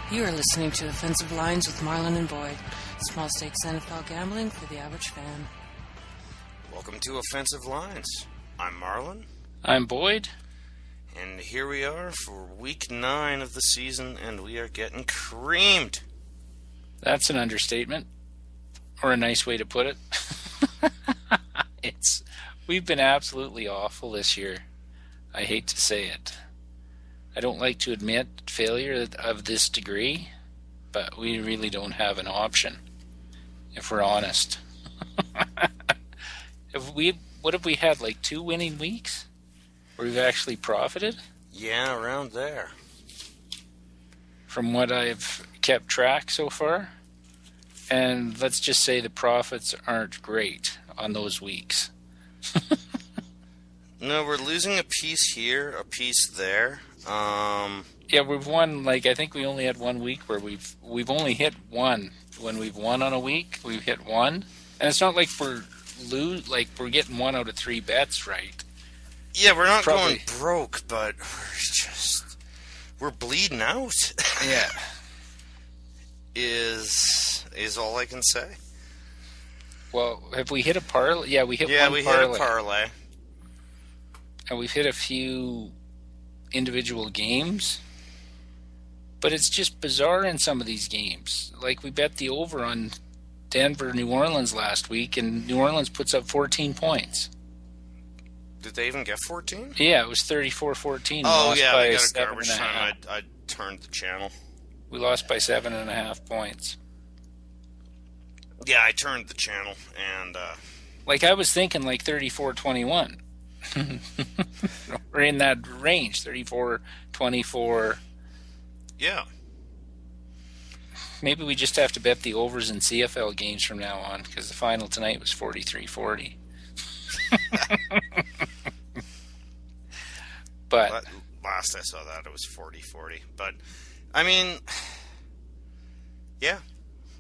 You are listening to Offensive Lines with Marlon and Boyd. Small stakes NFL gambling for the average fan. Welcome to Offensive Lines. I'm Marlon. I'm Boyd. And here we are for week 9 of the season, and we are getting creamed. That's an understatement. Or a nice way to put it. We've been absolutely awful this year. I hate to say it. I don't like to admit failure of this degree, but we really don't have an option, if we're honest. What have we had, like 2 winning weeks where we've actually profited? Yeah, around there. From what I've kept track so far. And let's just say the profits aren't great on those weeks. No, we're losing a piece here, a piece there. Yeah, we've won, I think we only had 1 week where we've only hit one. When we've won on a week, we've hit one. And it's not like we're getting 1 out of 3 bets right. Yeah, we're not going broke, but we're bleeding out. Yeah. Is all I can say. Well, have we hit a parlay? Yeah, we hit one parlay. Yeah, we hit a parlay. And we've hit a few individual games. But it's just bizarre in some of these games. Like, we bet the over on Denver, New Orleans last week, and New Orleans puts up 14 points. Did they even get 14? Yeah, it was 34-14. Oh, yeah, they got a garbage time. I turned the channel. We lost by 7.5 points. Yeah, I turned the channel, and... I was thinking 34-21. We're in that range, 34-24. Yeah. Maybe we just have to bet the overs in CFL games from now on, because the final tonight was 43-40. But last I saw that, it was 40-40. But, I mean, yeah.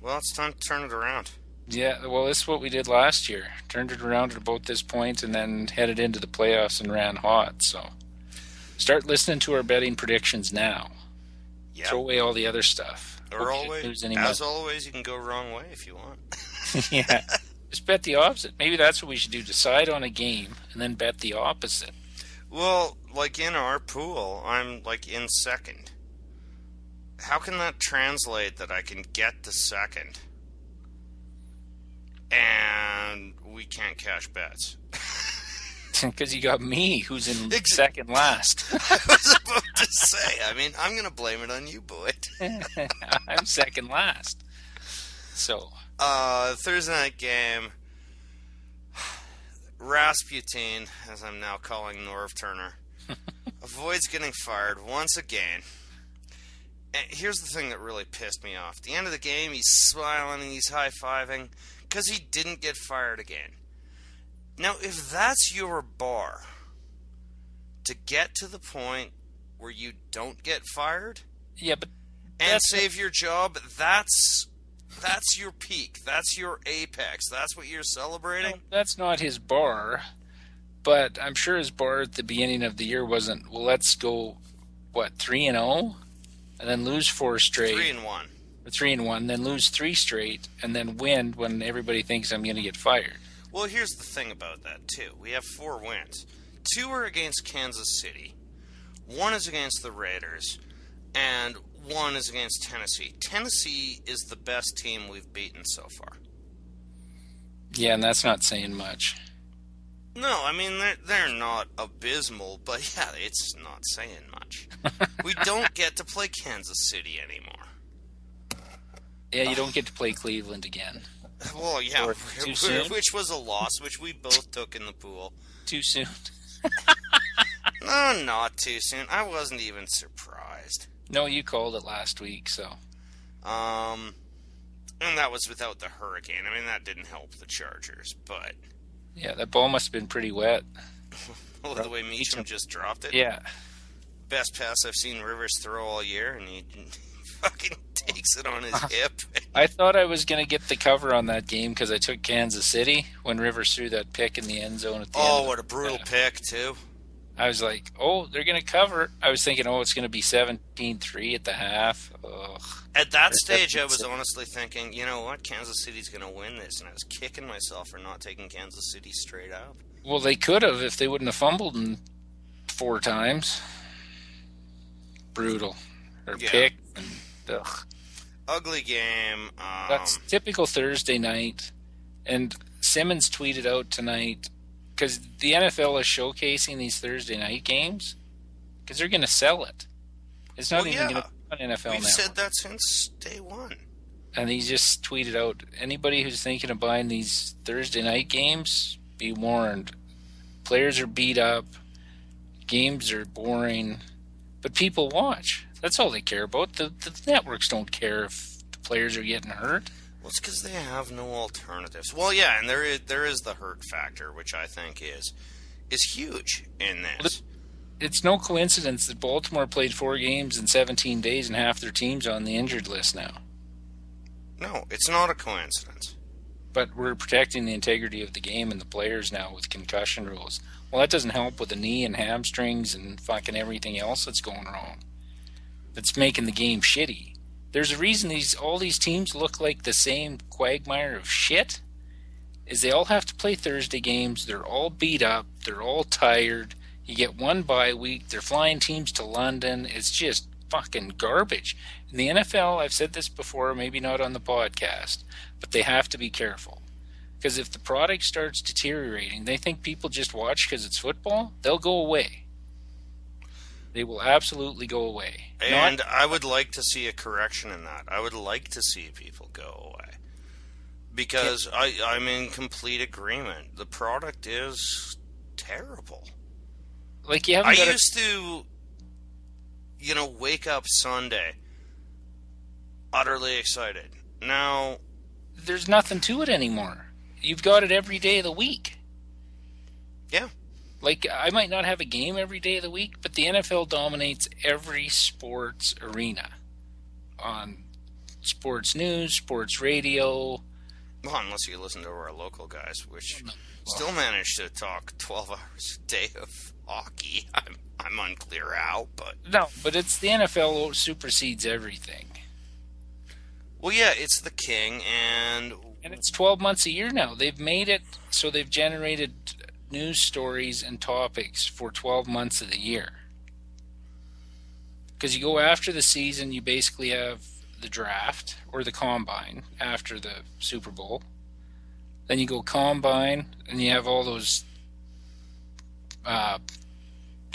Well, it's time to turn it around. Yeah, well, this is what we did last year. Turned it around at about this point and then headed into the playoffs and ran hot. So start listening to our betting predictions now. Yep. Throw away all the other stuff. Or as always, you can go wrong way if you want. Yeah. Just bet the opposite. Maybe that's what we should do. Decide on a game and then bet the opposite. Well, in our pool, I'm in second. How can that translate that I can get the second and we can't cash bets? Because you got me, who's in second last. I was about to say, I'm going to blame it on you, Boyd. I'm second last. So. Thursday night game, Rasputin, as I'm now calling Norv Turner, avoids getting fired once again. And here's the thing that really pissed me off. At the end of the game, he's smiling and he's high-fiving because he didn't get fired again. Now, if that's your bar to get to the point where you don't get fired, and save your job, that's your peak. That's your apex. That's what you're celebrating. No, that's not his bar, but I'm sure his bar at the beginning of the year wasn't, well, let's go, 3-0? And then lose 4 straight. 3-1. 3-1, then lose 3 straight, and then win when everybody thinks I'm going to get fired. Well, here's the thing about that, too. We have 4 wins. 2 are against Kansas City. 1 is against the Raiders. And 1 is against Tennessee. Tennessee is the best team we've beaten so far. Yeah, and that's not saying much. No, they're not abysmal, but yeah, it's not saying much. We don't get to play Kansas City anymore. Yeah, you don't get to play Cleveland again. Well, yeah, which was a loss, which we both took in the pool. Too soon. No, not too soon. I wasn't even surprised. No, you called it last week, so. And that was without the hurricane. That didn't help the Chargers, but... Yeah, that ball must have been pretty wet. Well, the way Meacham just dropped it. Yeah. Best pass I've seen Rivers throw all year, and he fucking takes it on his hip. I thought I was going to get the cover on that game because I took Kansas City when Rivers threw that pick in the end zone at the end. Oh, what a brutal pick, too. I was like, oh, they're going to cover. I was thinking, oh, it's going to be 17-3 at the half. Ugh. At that stage, I was honestly thinking, you know what, Kansas City's going to win this, and I was kicking myself for not taking Kansas City straight up. Well, they could have if they wouldn't have fumbled 4 times. Brutal. Or picked. And, ugh. Ugly game. That's typical Thursday night. And Simmons tweeted out tonight, because the NFL is showcasing these Thursday night games, because they're going to sell it. It's not even going to be on NFL We've Network. said that since day one. And he just tweeted out, anybody who's thinking of buying these Thursday night games, be warned. Players are beat up. Games are boring. But people watch. That's all they care about. The networks don't care if the players are getting hurt. Well, it's because they have no alternatives. Well, yeah, and there is the hurt factor, which I think is huge in this. It's no coincidence that Baltimore played 4 games in 17 days and half their team's on the injured list now. No, it's not a coincidence. But we're protecting the integrity of the game and the players now with concussion rules. Well, that doesn't help with the knee and hamstrings and fucking everything else that's going wrong. That's making the game shitty. There's a reason all these teams look like the same quagmire of shit, is they all have to play Thursday games. They're all beat up. They're all tired. You get one bye week. They're flying teams to London. It's just fucking garbage. In the NFL, I've said this before, maybe not on the podcast, but they have to be careful. Because if the product starts deteriorating, they think people just watch because it's football, they'll go away. They will absolutely go away. And I would like to see a correction in that. I would like to see people go away. Because I'm in complete agreement. The product is terrible. Like, you haven't I used to, wake up Sunday utterly excited. Now, there's nothing to it anymore. You've got it every day of the week. Yeah. Like, I might not have a game every day of the week, but the NFL dominates every sports arena. On sports news, sports radio. Well, unless you listen to our local guys, which still manage to talk 12 hours a day of hockey. I'm unclear how, but... No, but it's the NFL supersedes everything. Well, yeah, it's the king, and it's 12 months a year now. They've made it so they've generated news stories and topics for 12 months of the year. Because you go after the season, you basically have the draft or the combine after the Super Bowl. Then you go combine, and you have all those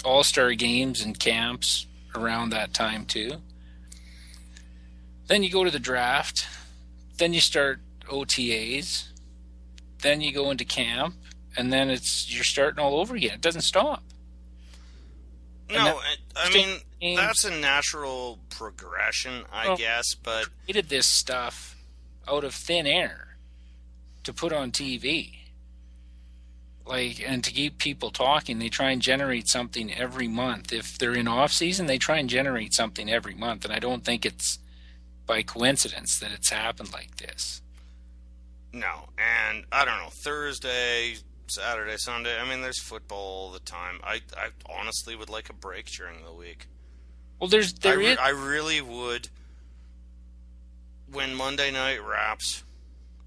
all-star games and camps around that time too. Then you go to the draft. Then you start OTAs. Then you go into camp. And then you're starting all over again. It doesn't stop. No, I mean, that's a natural progression, I guess, but... They created this stuff out of thin air to put on TV. And to keep people talking, they try and generate something every month. If they're in off-season, they try and generate something every month, and I don't think it's by coincidence that it's happened like this. No, and I don't know, Thursday, Saturday, Sunday, I mean, there's football all the time. I honestly would like a break during the week. Well, I really would. When Monday night wraps,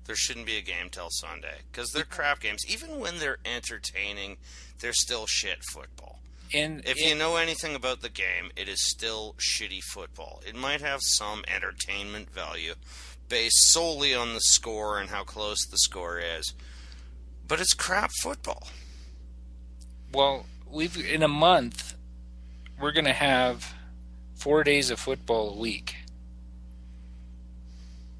there shouldn't be a game till Sunday. Because they're crap games. Even when they're entertaining, they're still shit football. If you know anything about the game, it is still shitty football. It might have some entertainment value based solely on the score and how close the score is. But it's crap football. Well, in a month, we're going to have 4 days of football a week.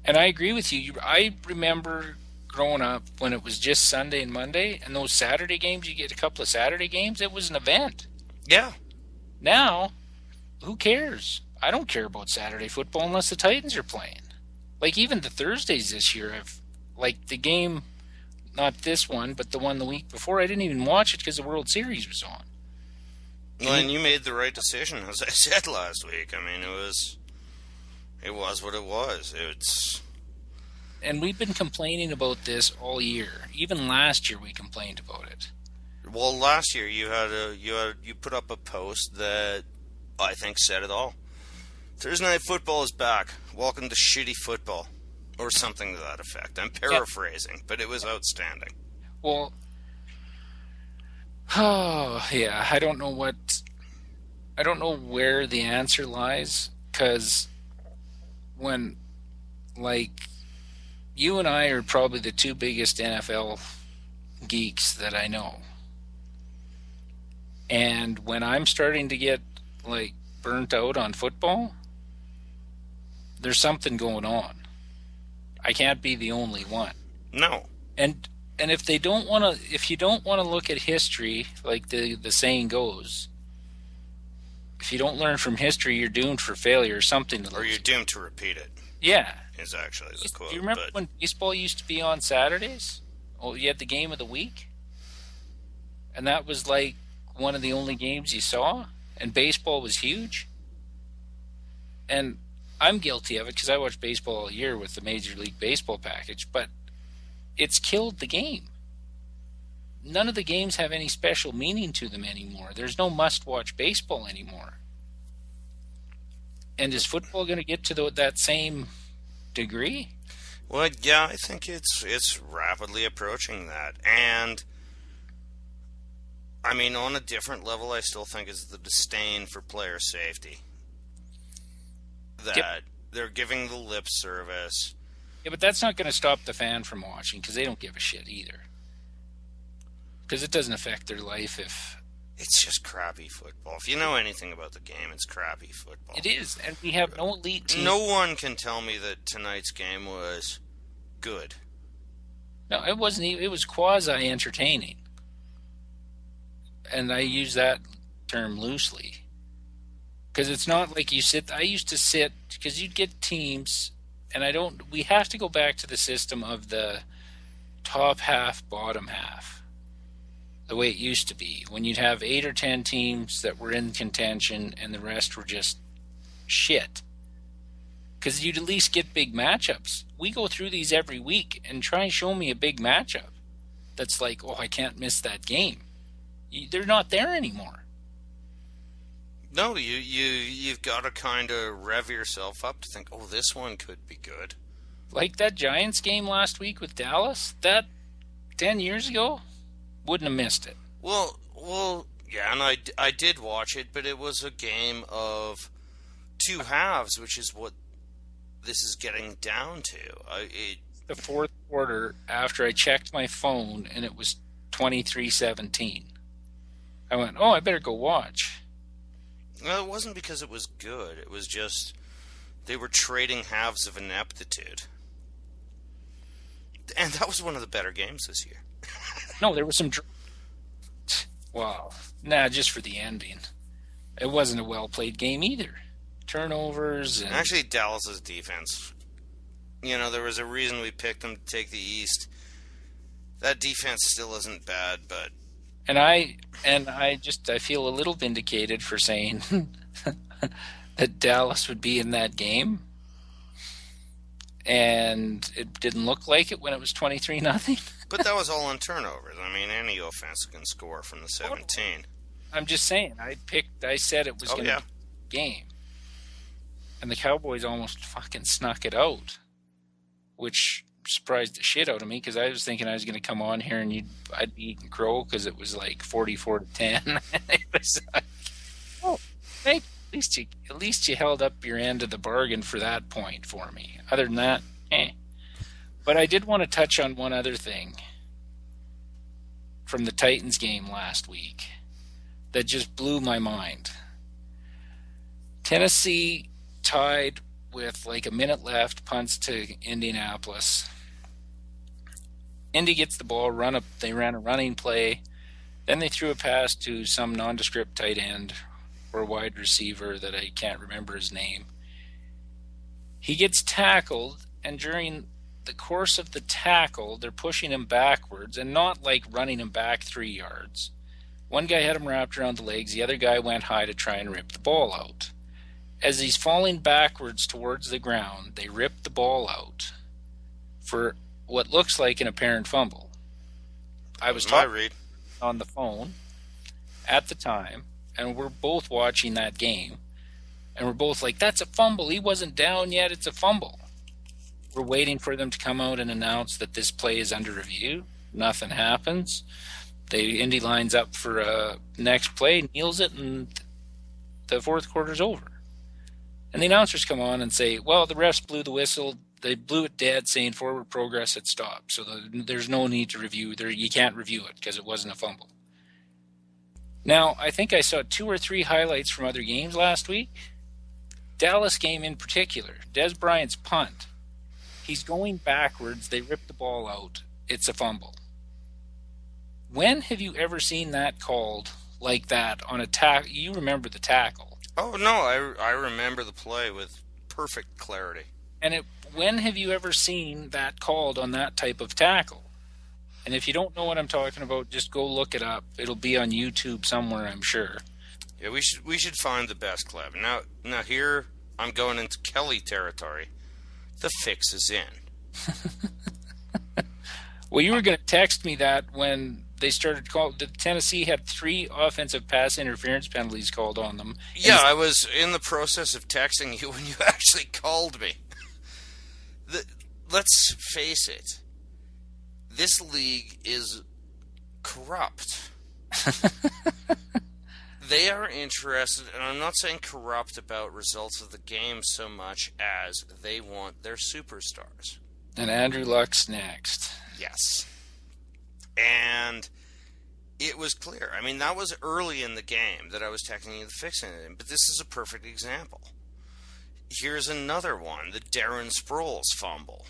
And I agree with you. I remember growing up when it was just Sunday and Monday, and those Saturday games, you get a couple of Saturday games, it was an event. Yeah. Now, who cares? I don't care about Saturday football unless the Titans are playing. Like, even the Thursdays this year, the game, not this one, but the one the week before, I didn't even watch it because the World Series was on. Well, and you made the right decision, as I said last week. I mean, it was what it was. And we've been complaining about this all year. Even last year we complained about it. Well, last year you put up a post that I think said it all. Thursday night football is back. Welcome to shitty football, or something to that effect. I'm paraphrasing, but it was outstanding. Well, oh yeah, I don't know where the answer lies, because when, like, you and I are probably the two biggest NFL geeks that I know. And when I'm starting to get, like, burnt out on football, there's something going on. I can't be the only one. No. And if you don't want to look at history, like the saying goes, if you don't learn from history, you're doomed for failure, or something. Or you're doomed to repeat it. Yeah. Is actually the quote. Do you remember when baseball used to be on Saturdays? Oh, you had the game of the week? And that was like one of the only games you saw? And baseball was huge? And I'm guilty of it because I watch baseball all year with the Major League Baseball package, but it's killed the game. None of the games have any special meaning to them anymore. There's no must-watch baseball anymore. And is football going to get to that same degree? Well, yeah, I think it's rapidly approaching that. And, I mean, on a different level, I still think is the disdain for player safety. That they're giving the lip service. Yeah, but that's not going to stop the fan from watching, because they don't give a shit either. Because it doesn't affect their life if... It's just crappy football. If you know anything about the game, it's crappy football. It is, and we have no elite team. No one can tell me that tonight's game was good. No, it wasn't. It was quasi-entertaining. And I use that term loosely. Because it's not like you sit... I used to sit... Because you'd get teams... And we have to go back to the system of the top half, bottom half. The way it used to be. When you'd have 8 or 10 teams that were in contention and the rest were just shit. Because you'd at least get big matchups. We go through these every week and try and show me a big matchup. That's like, oh, I can't miss that game. They're not there anymore. No, you've got to kind of rev yourself up to think, oh, this one could be good. Like that Giants game last week with Dallas, that 10 years ago, wouldn't have missed it. Well, yeah, and I did watch it, but it was a game of two halves, which is what this is getting down to. The fourth quarter, after I checked my phone, and it was 23-17. I went, oh, I better go watch. Well, it wasn't because it was good. It was just they were trading halves of ineptitude. And that was one of the better games this year. No, there was some... Wow. Nah, just for the ending. It wasn't a well-played game either. Turnovers and... Actually, Dallas's defense. You know, there was a reason we picked them to take the East. That defense still isn't bad, but... And I feel a little vindicated for saying that Dallas would be in that game. And it didn't look like it when it was 23-0. But that was all on turnovers. I mean, any offense can score from the 17. I'm just saying. I said it was going to be a game. And the Cowboys almost fucking snuck it out. Which surprised the shit out of me, because I was thinking I was going to come on here and I'd be eating crow because it was like 44-10. It was like, oh, thank you. At least you held up your end of the bargain for that point for me. Other than that, But I did want to touch on one other thing from the Titans game last week that just blew my mind. Tennessee tied with like a minute left, punts to Indianapolis. Indy gets the ball, they ran a running play, then they threw a pass to some nondescript tight end or wide receiver that I can't remember his name. He gets tackled, and during the course of the tackle, they're pushing him backwards, and not like running him back 3 yards. One guy had him wrapped around the legs, the other guy went high to try and rip the ball out. As he's falling backwards towards the ground, they rip the ball out for what looks like an apparent fumble. I was my read. on the phone at the time, and we're both watching that game, and we're both like, that's a fumble. He wasn't down yet. It's a fumble. We're waiting for them to come out and announce that this play is under review. Nothing happens. Indy lines up for a next play, kneels it, and the fourth quarter's over. And the announcers come on and say, well, the refs blew the whistle. They blew it dead, saying forward progress had stopped. So there's no need to review. You can't review it because it wasn't a fumble. Now, I think I saw 2 or 3 highlights from other games last week. Dallas game in particular. Des Bryant's punt. He's going backwards. They rip the ball out. It's a fumble. When have you ever seen that called like that on a tackle? You remember the tackle. Oh, no, I remember the play with perfect clarity. And when have you ever seen that called on that type of tackle? And if you don't know what I'm talking about, just go look it up. It'll be on YouTube somewhere, I'm sure. Yeah, we should find the best clip. Now here I'm going into Kelly territory. The fix is in. Well, you were going to text me that when they started Tennessee had 3 offensive pass interference penalties called on them. Yeah, I was in the process of texting you when you actually called me. Let's face it. This league is corrupt. They are interested, and I'm not saying corrupt about results of the game so much as they want their superstars. And Andrew Luck's next. Yes. And it was clear. I mean, that was early in the game that I was texting you the fixing it, but this is a perfect example. Here's another one, the Darren Sproles fumble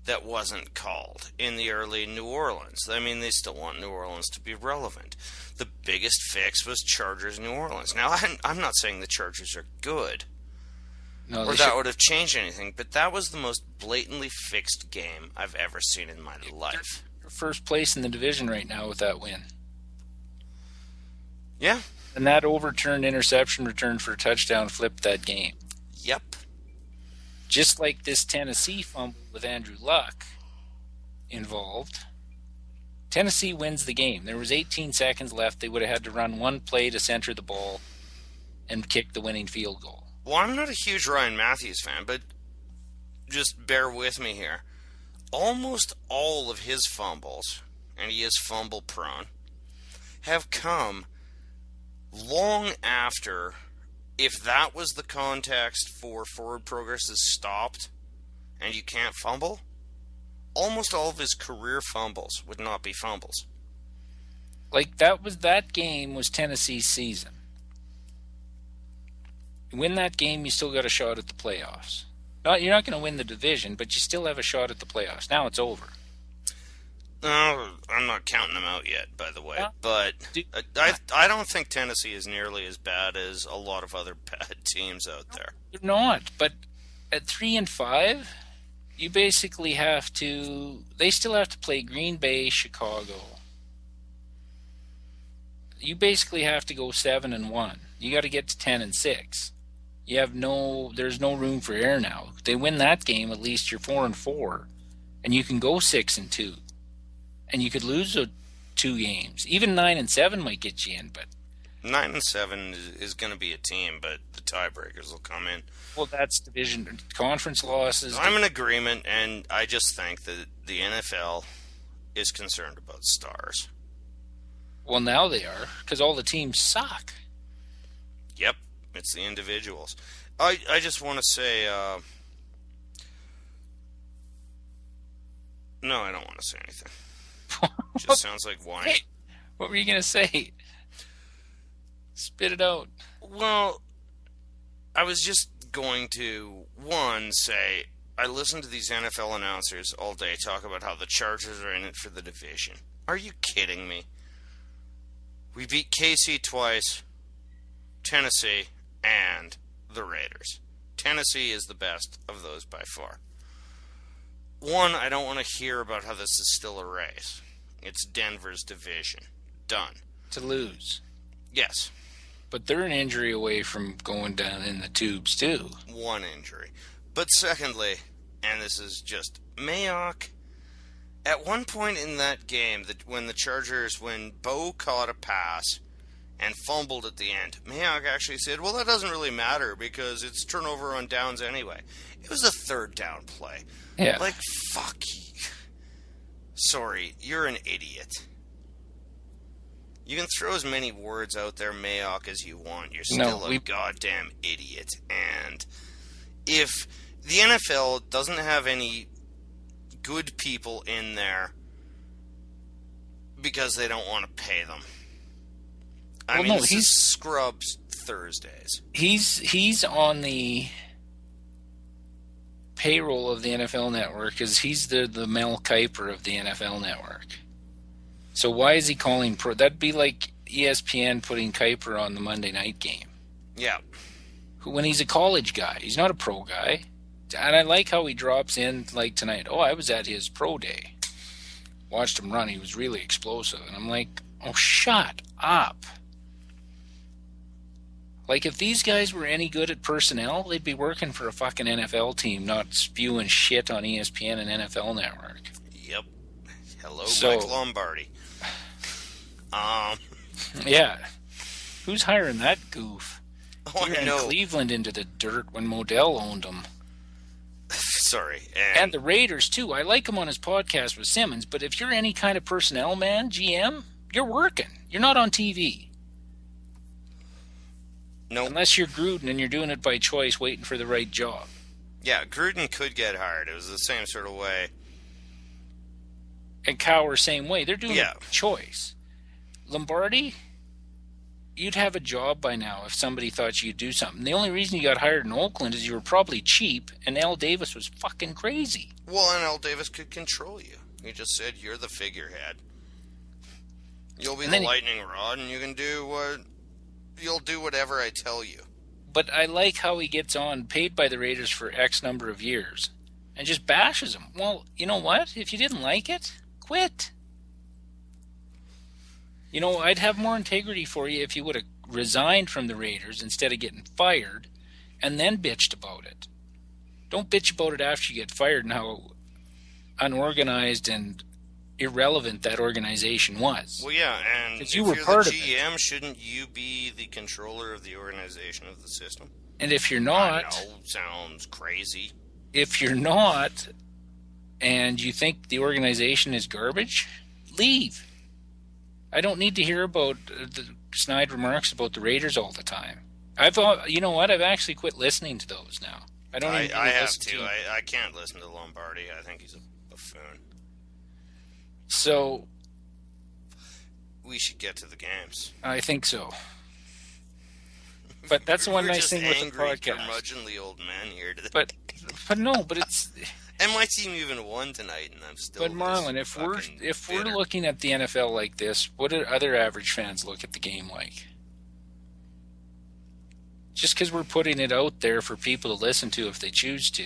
that wasn't called in the early New Orleans. I mean, they still want New Orleans to be relevant. The biggest fix was Chargers New Orleans. Now, I'm not saying the Chargers are good, or that would have changed anything, but that was the most blatantly fixed game I've ever seen in my life. They're first place in the division right now with that win. Yeah. And that overturned interception return for a touchdown flipped that game. Yep. Just like this Tennessee fumble with Andrew Luck involved, Tennessee wins the game. There was 18 seconds left. They would have had to run one play to center the ball and kick the winning field goal. Well, I'm not a huge Ryan Matthews fan, but just bear with me here. Almost all of his fumbles, and he is fumble prone, have come long after, if that was the context for forward progress is stopped and you can't fumble, almost all of his career fumbles would not be fumbles. Like that game was Tennessee's season. You win that game, you still got a shot at the playoffs. You're not going to win the division, but you still have a shot at the playoffs. Now it's over. No, I'm not counting them out yet, by the way. Yeah. But I don't think Tennessee is nearly as bad as a lot of other bad teams out there. They're not, but at 3-5, you basically have to. They still have to play Green Bay, Chicago. You basically have to go 7-1. You got to get to 10-6. There's no room for error now. If they win that game, at least you're 4-4, and you can go 6-2, and you could lose 2 games. Even 9-7 might get you in, but 9-7 is going to be a team, but the tiebreakers will come in. Well, that's division conference losses. I'm in agreement, and I just think that the NFL is concerned about stars. Well, now they are, because all the teams suck. Yep, it's the individuals. I just want to say, no, I don't want to say anything. It just sounds like whining. Hey, what were you going to say? Spit it out. Well, I was just going to, say, I listen to these NFL announcers all day talk about how the Chargers are in it for the division. Are you kidding me? We beat KC twice, Tennessee, and the Raiders. Tennessee is the best of those by far. I don't want to hear about how this is still a race. It's Denver's division. Done. To lose. Yes. But they're an injury away from going down in the tubes, too. One injury. But secondly, and this is just Mayock At one point in that game, when Bo caught a pass and fumbled at the end, Mayock actually said, well, that doesn't really matter because it's turnover on downs anyway. It was a third down play. Yeah. Like, fuck you. Sorry, you're an idiot. You can throw as many words out there, Mayock, as you want. You're still a goddamn idiot. And if the NFL doesn't have any good people in there because they don't want to pay them. He's scrubs Thursdays. He's on the payroll of the NFL Network because he's the Mel Kiper of the NFL Network. So why is he calling pro? That'd be like ESPN putting Kiper on the Monday night game. Yeah. When he's a college guy. He's not a pro guy. And I like how he drops in like tonight. Oh, I was at his pro day. Watched him run. He was really explosive. And I'm like, oh, shut up. Like, if these guys were any good at personnel, they'd be working for a fucking NFL team, not spewing shit on ESPN and NFL Network. Yep. Hello, Mike Lombardi. Yeah. Who's hiring that goof? Oh, he ran Cleveland into the dirt when Modell owned them. Sorry. And the Raiders, too. I like him on his podcast with Simmons, but if you're any kind of personnel man, GM, you're working. You're not on TV. No. Unless you're Gruden and you're doing it by choice, waiting for the right job. Yeah, Gruden could get hired. It was the same sort of way. And Cowher, same way. They're doing it by choice. Lombardi, you'd have a job by now if somebody thought you'd do something. The only reason you got hired in Oakland is you were probably cheap, and Al Davis was fucking crazy. Well, and Al Davis could control you. He just said, you're the figurehead. You'll be the lightning rod, and you'll do whatever I tell you. But I like how he gets on, paid by the Raiders for X number of years, and just bashes them. Well, you know what? If you didn't like it, quit. You know, I'd have more integrity for you if you would have resigned from the Raiders instead of getting fired and then bitched about it. Don't bitch about it after you get fired and how unorganized and irrelevant that organization was. Well, yeah, and if you're the GM, shouldn't you be the controller of the organization of the system? And if you're not... I know, sounds crazy. If you're not, and you think the organization is garbage, leave. I don't need to hear about the snide remarks about the Raiders all the time. You know what? I've actually quit listening to those now. I have to. I can't listen to Lombardi. I think he's a buffoon. So we should get to the games. I think so. But that's one nice thing with the podcast. Curmudgeonly old man here today. But it's. And my team even won tonight, and I'm still. But Marlon, if we're looking at the NFL like this, what do other average fans look at the game like? Just because we're putting it out there for people to listen to if they choose to.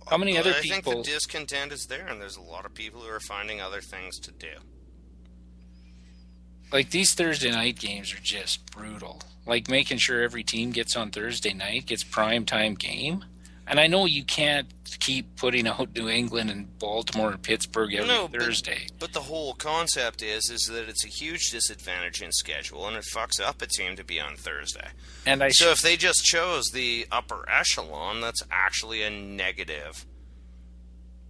How many other people... I think the discontent is there, and there's a lot of people who are finding other things to do. Like, these Thursday night games are just brutal. Like, making sure every team gets on Thursday night, gets prime time game. And I know you can't keep putting out New England and Baltimore and Pittsburgh every Thursday. But the whole concept is that it's a huge disadvantage in schedule, and it fucks up a team to be on Thursday. So if they just chose the upper echelon, that's actually a negative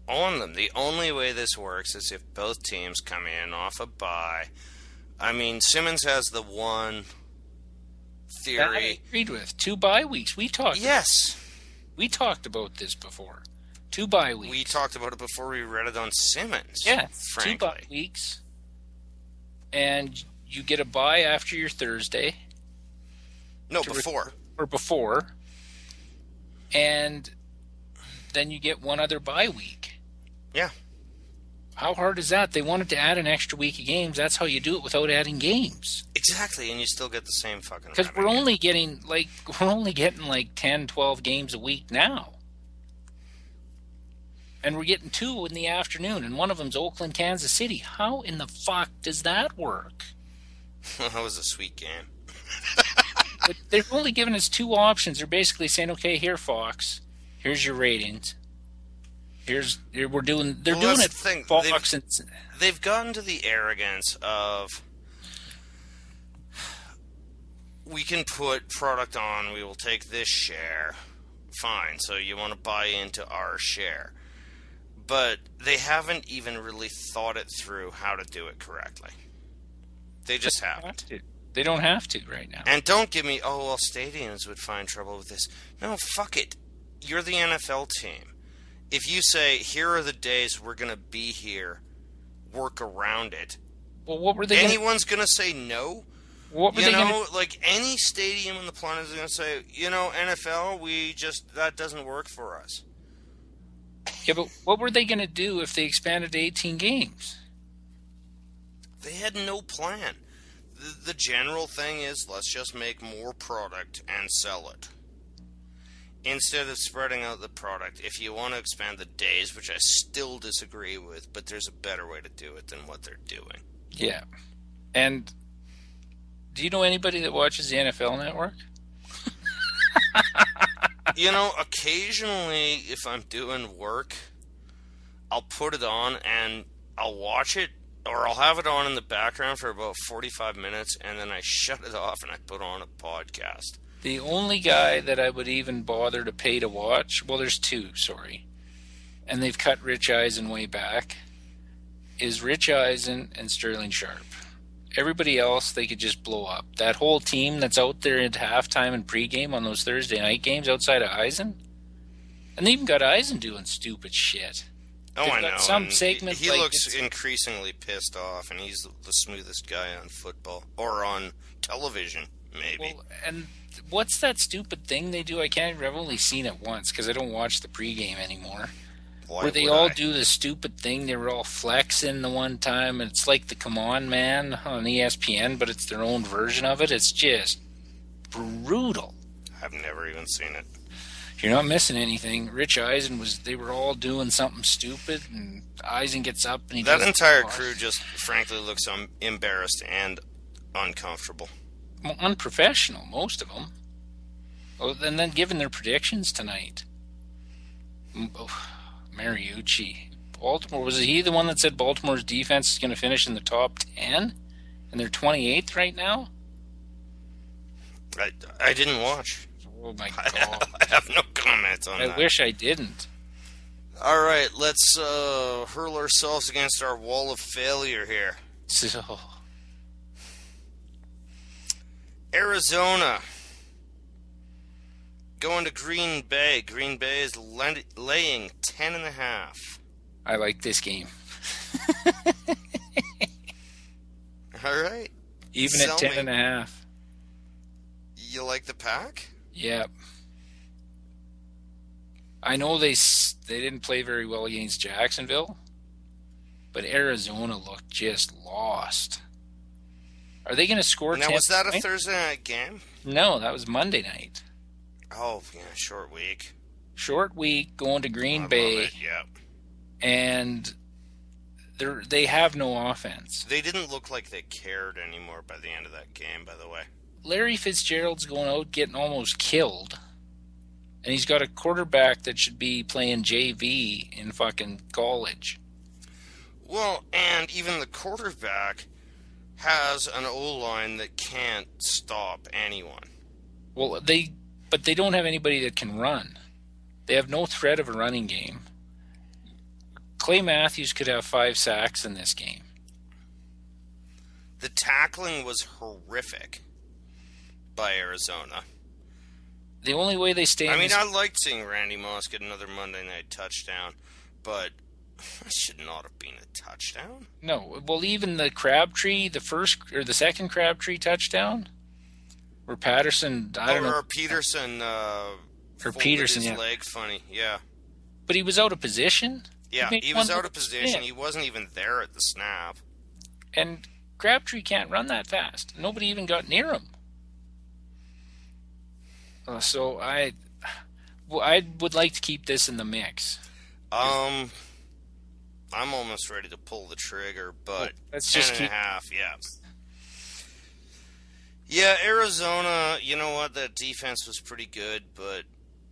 on them. The only way this works is if both teams come in off a bye. I mean, Simmons has the one theory. That I agreed with. 2 bye weeks. We talked about this before. 2 bye weeks. We talked about it before we read it on Simmons. Yeah, frankly. 2 bye weeks. And you get a bye after your Thursday. No, before. Before. And then you get one other bye week. Yeah. How hard is that? They wanted to add an extra week of games. That's how you do it without adding games. Exactly, and you still get the same fucking... Because we're only getting like 10, 12 games a week now. And we're getting 2 in the afternoon, and one of them's Oakland, Kansas City. How in the fuck does that work? That was a sweet game. But they're only giving us 2 options. They're basically saying, okay, here, Fox, here's your ratings. We're doing. They're Well, doing that's it. the thing. Fox and They've gotten to the arrogance of, we can put product on, we will take this share. Fine, so you want to buy into our share. But they haven't even really thought it through how to do it correctly. They just haven't. They don't have to right now. And don't give me, oh, well, stadiums would find trouble with this. No, fuck it. You're the NFL team. If you say, here are the days we're going to be here, work around it. Well, what were they? Anyone's going to say no? What were they going to? Like any stadium on the planet is going to say, NFL, that doesn't work for us. Yeah, but what were they going to do if they expanded to 18 games? They had no plan. The general thing is, let's just make more product and sell it. Instead of spreading out the product, if you want to expand the days, which I still disagree with, but there's a better way to do it than what they're doing. Yeah. And do you know anybody that watches the NFL Network? Occasionally, if I'm doing work, I'll put it on and I'll watch it, or I'll have it on in the background for about 45 minutes, and then I shut it off and I put on a podcast. The only guy that I would even bother to pay to watch, well, there's two, sorry, and they've cut Rich Eisen way back, is Rich Eisen and Sterling Sharp. Everybody else, they could just blow up. That whole team that's out there at halftime and pregame on those Thursday night games outside of Eisen, and they even got Eisen doing stupid shit. Oh, I know. Some segment he looks increasingly pissed off, and he's the smoothest guy on football or on television, maybe. Well, and what's that stupid thing they do? I've only seen it once because I don't watch the pregame anymore. Where they all do the stupid thing. They were all flexing the one time, and it's like the Come On Man on ESPN, but it's their own version of it. It's just brutal. I've never even seen it. You're not missing anything. Rich Eisen they were all doing something stupid, and Eisen gets up and that entire crew just frankly looks embarrassed and uncomfortable. Well, unprofessional, most of them. Oh, and then given their predictions tonight. Mariucci. Baltimore, was he the one that said Baltimore's defense is going to finish in the top 10? And they're 28th right now? I didn't watch. Oh my God. I have no comments on that. I wish I didn't. All right, let's hurl ourselves against our wall of failure here. So, Arizona going to Green Bay. Green Bay is laying 10.5. I like this game. All right. Even at 10.5. You like the Pack? Yep. I know they didn't play very well against Jacksonville, but Arizona looked just lost. Are they going to score 10? Now, was that a Thursday night game? No, that was Monday night. Oh, yeah, short week. Short week, going to Green Bay. Love it, yeah. And they have no offense. They didn't look like they cared anymore by the end of that game, by the way. Larry Fitzgerald's going out getting almost killed. And he's got a quarterback that should be playing JV in fucking college. Well, and even the quarterback has an O-line that can't stop anyone. Well, but they don't have anybody that can run. They have no threat of a running game. Clay Matthews could have 5 sacks in this game. The tackling was horrific by Arizona. The only way they stay I liked seeing Randy Moss get another Monday night touchdown, but it should not have been a touchdown. No. Well, even the Crabtree, the second Crabtree touchdown, where Patterson, Or Peterson, Peterson, his leg funny, yeah. But he was out of position. Yeah, he was out of position. He wasn't even there at the snap. And Crabtree can't run that fast. Nobody even got near him. So I would like to keep this in the mix. I'm almost ready to pull the trigger, but let's 10.5, yeah. Yeah, Arizona, you know what? That defense was pretty good, but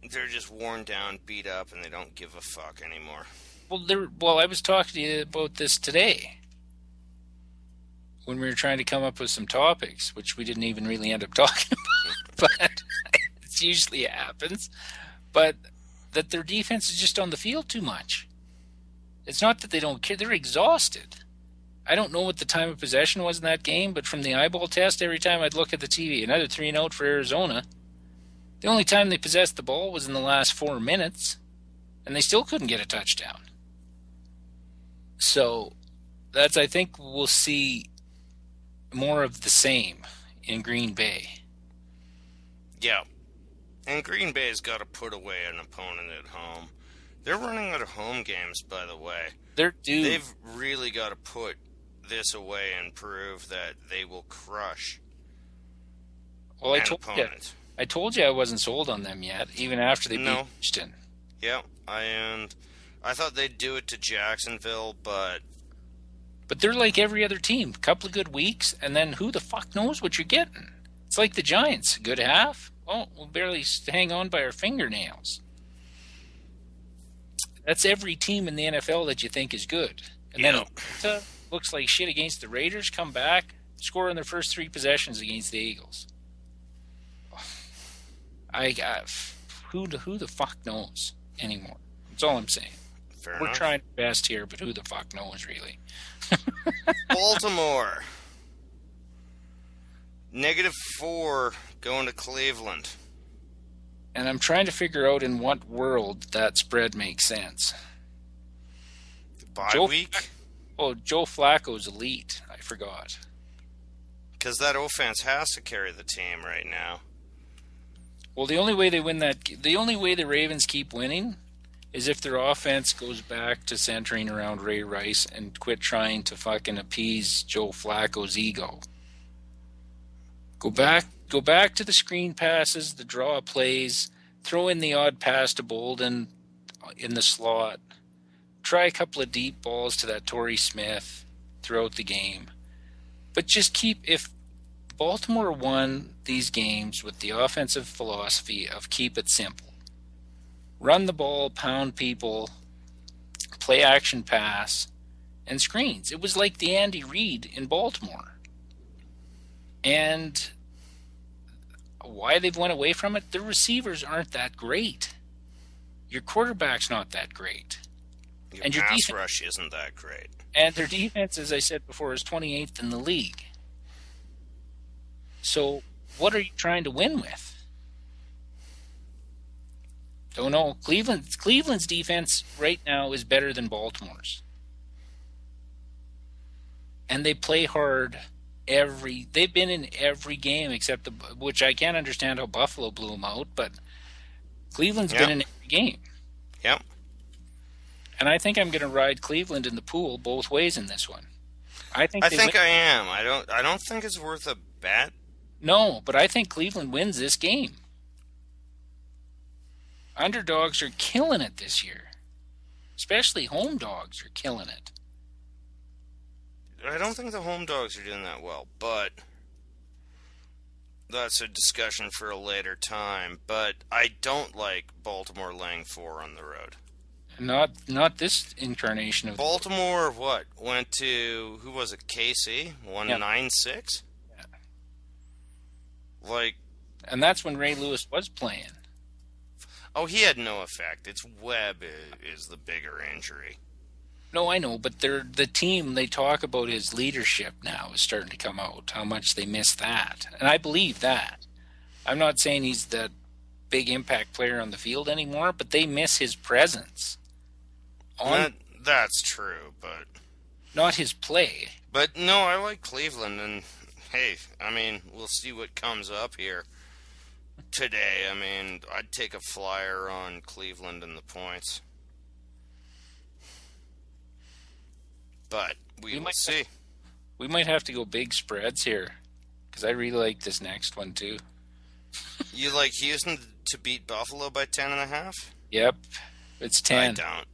they're just worn down, beat up, and they don't give a fuck anymore. Well, I was talking to you about this today when we were trying to come up with some topics, which we didn't even really end up talking about, but it usually happens. But that their defense is just on the field too much. It's not that they don't care; they're exhausted. I don't know what the time of possession was in that game, but from the eyeball test, every time I'd look at the TV, another 3-and-out for Arizona. The only time they possessed the ball was in the last 4 minutes, and they still couldn't get a touchdown. So I think we'll see more of the same in Green Bay. Yeah. And Green Bay's got to put away an opponent at home. They're running out of home games, by the way. They've really got to put this away and prove that they will crush an opponent. I told you I wasn't sold on them yet, even after they beat Houston. Yeah, and I thought they'd do it to Jacksonville, but they're like every other team. A couple of good weeks, and then who the fuck knows what you're getting? It's like the Giants. Good half. Oh, we'll barely hang on by our fingernails. That's every team in the NFL that you think is good. And then Atlanta looks like shit against the Raiders, come back, score in their first 3 possessions against the Eagles. Who the fuck knows anymore? That's all I'm saying. We're trying our best here, but who the fuck knows, really? Baltimore. -4 going to Cleveland. And I'm trying to figure out in what world that spread makes sense. The bye week? Joe Flacco's elite. I forgot. Because that offense has to carry the team right now. Well, the only way the Ravens keep winning is if their offense goes back to centering around Ray Rice and quit trying to fucking appease Joe Flacco's ego. Go back to the screen passes, the draw plays, throw in the odd pass to Bolden in the slot. Try a couple of deep balls to that Torrey Smith throughout the game. But just if Baltimore won these games with the offensive philosophy of keep it simple. Run the ball, pound people, play action pass, and screens. It was like the Andy Reid in Baltimore. And why they've went away from it, their receivers aren't that great. Your quarterback's not that great. Your pass rush isn't that great. And their defense, as I said before, is 28th in the league. So what are you trying to win with? Don't know. Cleveland's defense right now is better than Baltimore's. And they play hard they've been in every game except which I can't understand how Buffalo blew them out, but Cleveland's been in every game. Yep. And I think I'm going to ride Cleveland in the pool both ways in this one. I am. I don't think it's worth a bet. No, but I think Cleveland wins this game. Underdogs are killing it this year. Especially home dogs are killing it. I don't think the home dogs are doing that well, but that's a discussion for a later time. But I don't like Baltimore laying 4 on the road. Not this incarnation of Baltimore. What went to who was it? KC 196. Yeah. Like, and that's when Ray Lewis was playing. Oh, he had no effect. It's Webb is the bigger injury. No, I know, but the team, they talk about his leadership now is starting to come out, how much they miss that. And I believe that. I'm not saying he's the big impact player on the field anymore, but they miss his presence. That's true, but not his play. But no, I like Cleveland, and hey, I mean, we'll see what comes up here today. I mean, I'd take a flyer on Cleveland and the points. But we will see. We might have to go big spreads here, because I really like this next one too. You like Houston to beat Buffalo by 10.5? Yep, it's 10. I don't.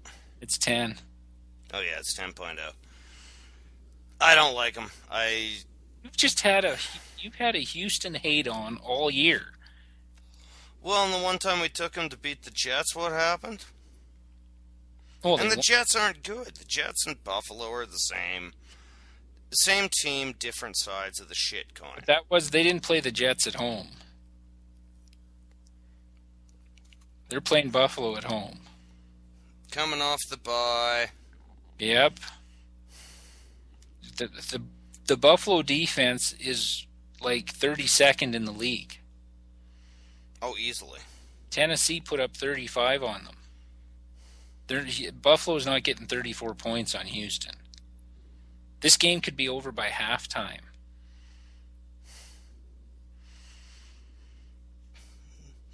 It's 10. Oh yeah, it's 10.0. I don't like them. You've had a Houston hate on all year. Well, and the one time we took them to beat the Jets, what happened? Well, And the Jets aren't good. The Jets and Buffalo are the same. Same team, different sides of the shit coin. they didn't play the Jets at home. They're playing Buffalo at home. Coming off the bye. Yep. The Buffalo defense is like 32nd in the league. Oh, easily. Tennessee put up 35 on them. Buffalo's not getting 34 points on Houston. This game could be over by halftime.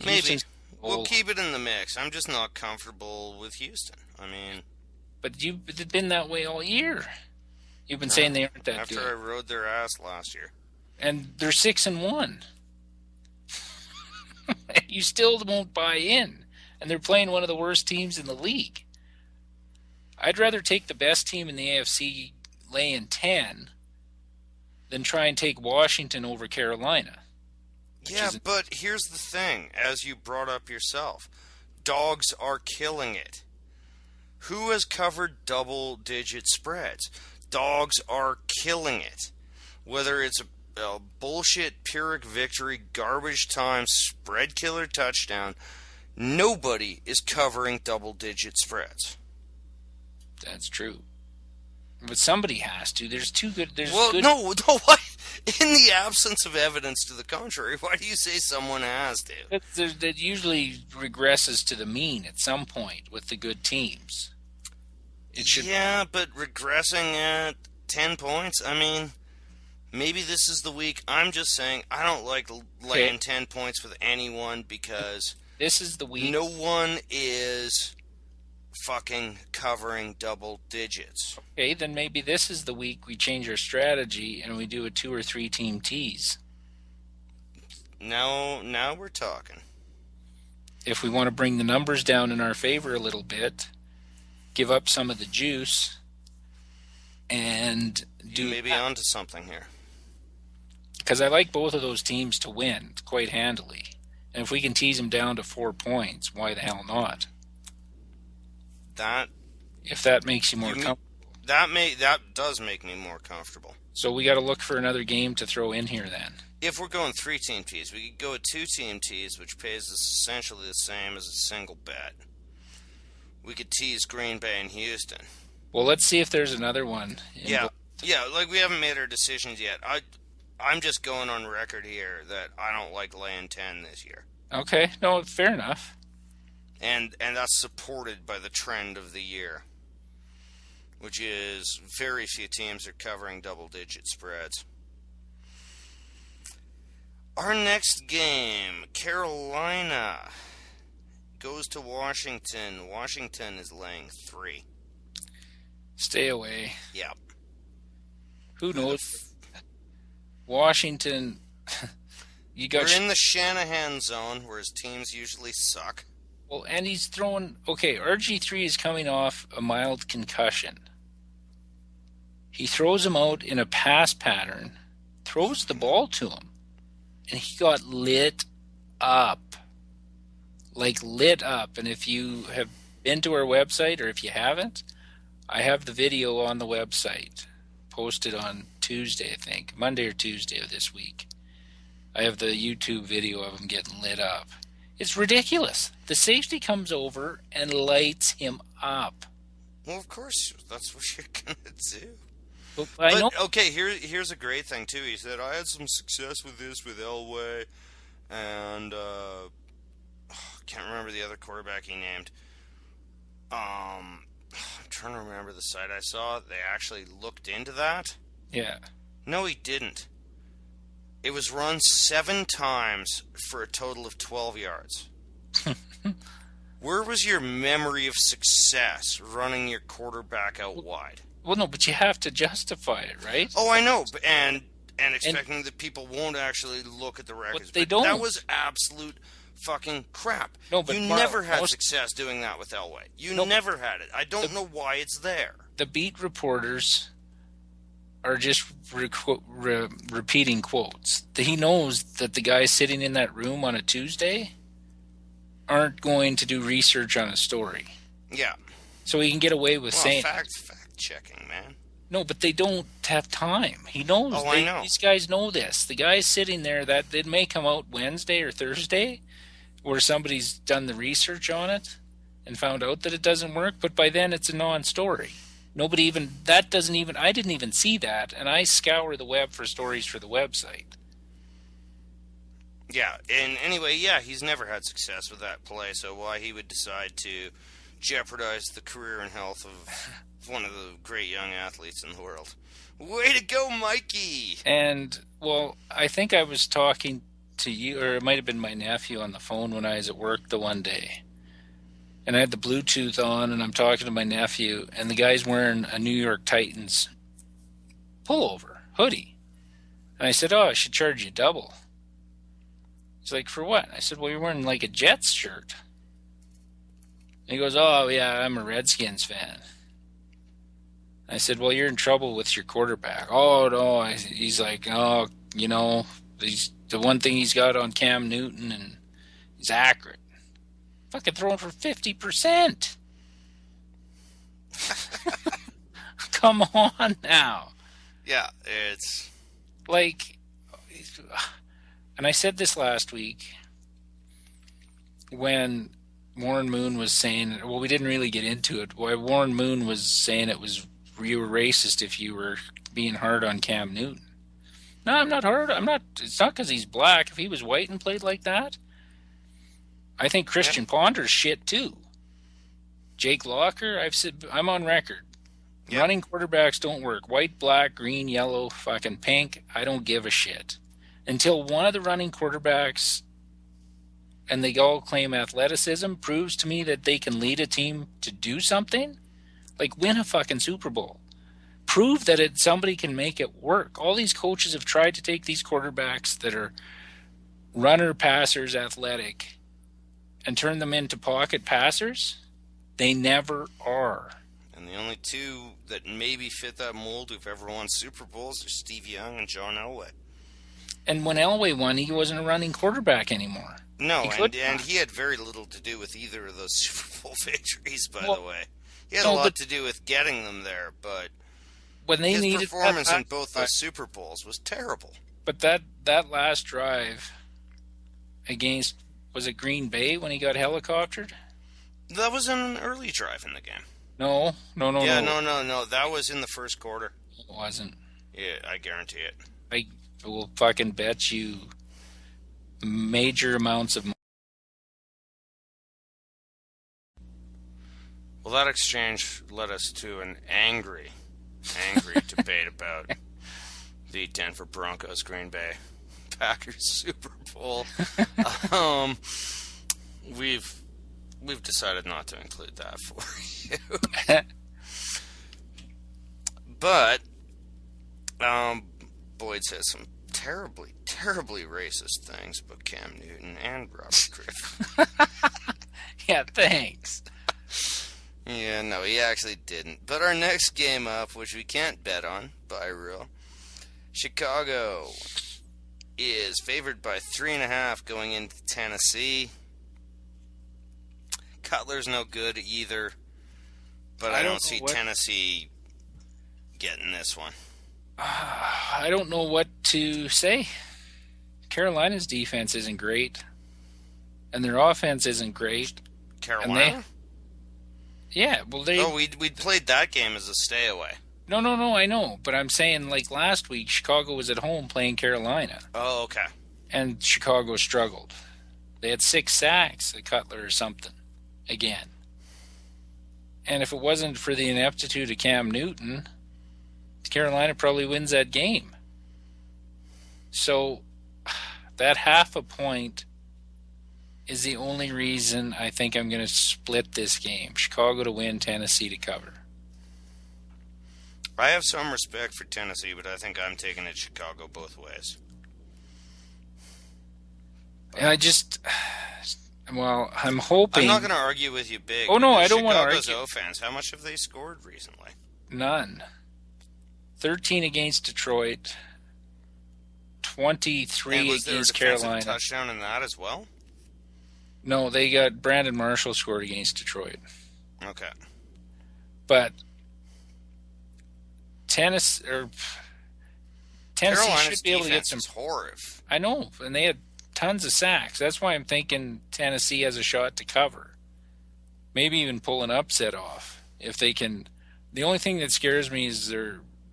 Maybe. We'll keep it in the mix. I'm just not comfortable with Houston. I mean... But you've been that way all year. You've been saying they aren't that after good. I rode their ass last year. And they're 6-1. You still won't buy in. And they're playing one of the worst teams in the league. I'd rather take the best team in the AFC laying 10 than try and take Washington over Carolina. Yeah, but here's the thing, as you brought up yourself. Dogs are killing it. Who has covered double-digit spreads? Dogs are killing it. Whether it's a bullshit Pyrrhic victory, garbage time, spread killer touchdown, nobody is covering double-digit spreads. That's true. But somebody has to. There's good. No. Why? In the absence of evidence to the contrary, why do you say someone has to? That usually regresses to the mean at some point with the good teams. Yeah, but regressing at 10 points, I mean, maybe this is the week. I'm just saying I don't like laying 10 points with anyone because this is the week. No one is fucking covering double digits. Okay, then maybe this is the week we change our strategy and we do a 2 or 3 team tease. Now we're talking. If we want to bring the numbers down in our favor a little bit, give up some of the juice, and do... You may be onto something here. Because I like both of those teams to win quite handily. And if we can tease them down to 4 points, why the hell not? If that makes you more comfortable. That does make me more comfortable. So we got to look for another game to throw in here then. If we're going 3-team tease, we could go a 2-team tease, which pays us essentially the same as a single bet. We could tease Green Bay and Houston. Well, let's see if there's another one. Yeah, like we haven't made our decisions yet. I'm just going on record here that I don't like laying 10 this year. Okay, no, fair enough. And that's supported by the trend of the year, which is very few teams are covering double-digit spreads. Our next game, Carolina goes to Washington. Washington is laying 3. Stay away. Yep. Who knows? Washington, we're in the Shanahan zone, where his teams usually suck. Well, and he's throwing... Okay, RG3 is coming off a mild concussion. He throws him out in a pass pattern, throws the ball to him, and he got lit up. Like lit up. And if you have been to our website, or if you haven't, I have the video on the website, posted on Tuesday, I think, Monday or Tuesday of this week. I have the YouTube video of him getting lit up. It's ridiculous. The safety comes over and lights him up. Well, of course, that's what you're going to do. But okay, here's a great thing, too. He said, I had some success with this with Elway, and can't remember the other quarterback he named. I'm trying to remember the site I saw. They actually looked into that. Yeah. No, he didn't. It was run 7 times for a total of 12 yards. Where was your memory of success running your quarterback out wide? Well, no, but you have to justify it, right? Oh, I know, and expecting that people won't actually look at the records. But they don't. That was absolute fucking crap. No, but you never had success doing that with Elway. You never had it. I don't know why it's there. The beat reporters are just repeating quotes. He knows that the guy sitting in that room on a Tuesday aren't going to do research on a story. Yeah. So he can get away with saying fact checking, man. No, but they don't have time. He knows. Oh, I know. These guys know this. The guy's sitting there that it may come out Wednesday or Thursday, where somebody's done the research on it and found out that it doesn't work. But by then, it's a non-story. I didn't even see that, and I scour the web for stories for the website. Yeah, and anyway, yeah, he's never had success with that play, so why he would decide to jeopardize the career and health of one of the great young athletes in the world. Way to go, Mikey! And, well, I think I was talking to you, or it might have been my nephew on the phone when I was at work the one day. And I had the Bluetooth on, and I'm talking to my nephew, and the guy's wearing a New York Titans pullover, hoodie. And I said, I should charge you double. He's like, for what? I said, well, you're wearing like a Jets shirt. And he goes, oh, yeah, I'm a Redskins fan. I said, well, you're in trouble with your quarterback. Oh, no. He's like, oh, the one thing he's got on Cam Newton, and he's accurate. Fucking throwing for 50%. Come on now. Yeah, it's... Like... And I said this last week when Warren Moon was saying, well, we didn't really get into it. Why Warren Moon was saying you were racist if you were being hard on Cam Newton. No, I'm not hard. It's not because he's black. If he was white and played like that, I think Christian Ponder's shit too. Jake Locker, I'm on record. Yep. Running quarterbacks don't work. White, black, green, yellow, fucking pink. I don't give a shit. Until one of the running quarterbacks, and they all claim athleticism, proves to me that they can lead a team to do something, like win a fucking Super Bowl. Prove that somebody can make it work. All these coaches have tried to take these quarterbacks that are runner, passers, athletic, and turn them into pocket passers. They never are. And the only two that maybe fit that mold who've ever won Super Bowls are Steve Young and John Elway. And when Elway won, he wasn't a running quarterback anymore. No, and he had very little to do with either of those Super Bowl victories, by the way. He had a lot to do with getting them there, but when they his performance in both those Super Bowls was terrible. But that last drive against, was it Green Bay when he got helicoptered? That was an early drive in the game. No. Yeah, no. That was in the first quarter. It wasn't. Yeah, I guarantee it. I will fucking bet you major amounts of money. Well, that exchange led us to an angry debate about the Denver Broncos Green Bay Packers Super Bowl. We've decided not to include that for you. But Boyd says some terribly racist things about Cam Newton and Robert Griffin. Yeah, thanks. Yeah, no, he actually didn't. But our next game up, which we can't bet on by rule, Chicago is favored by 3.5 going into Tennessee. Cutler's no good either, but I don't see Tennessee getting this one. I don't know what to say. Carolina's defense isn't great, and their offense isn't great. Carolina? Yeah, well, we played that game as a stay away. No, I know, but I'm saying, like last week, Chicago was at home playing Carolina. Oh, okay. And Chicago struggled. They had 6 sacks at Cutler or something, again. And if it wasn't for the ineptitude of Cam Newton, Carolina probably wins that game. So that half a point is the only reason I think I'm going to split this game. Chicago to win, Tennessee to cover. I have some respect for Tennessee, but I think I'm taking it Chicago both ways. And I'm hoping... I'm not going to argue with you big. Oh, no, I don't want to argue. Chicago's offense, how much have they scored recently? None. 13 against Detroit, 23 against Carolina. Was there a defensive touchdown in that as well? No, they got Brandon Marshall scored against Detroit. Okay. But Tennessee Carolina's should be able to get defense some. is horrible. I know, and they had tons of sacks. That's why I'm thinking Tennessee has a shot to cover. Maybe even pull an upset off if they can. The only thing that scares me is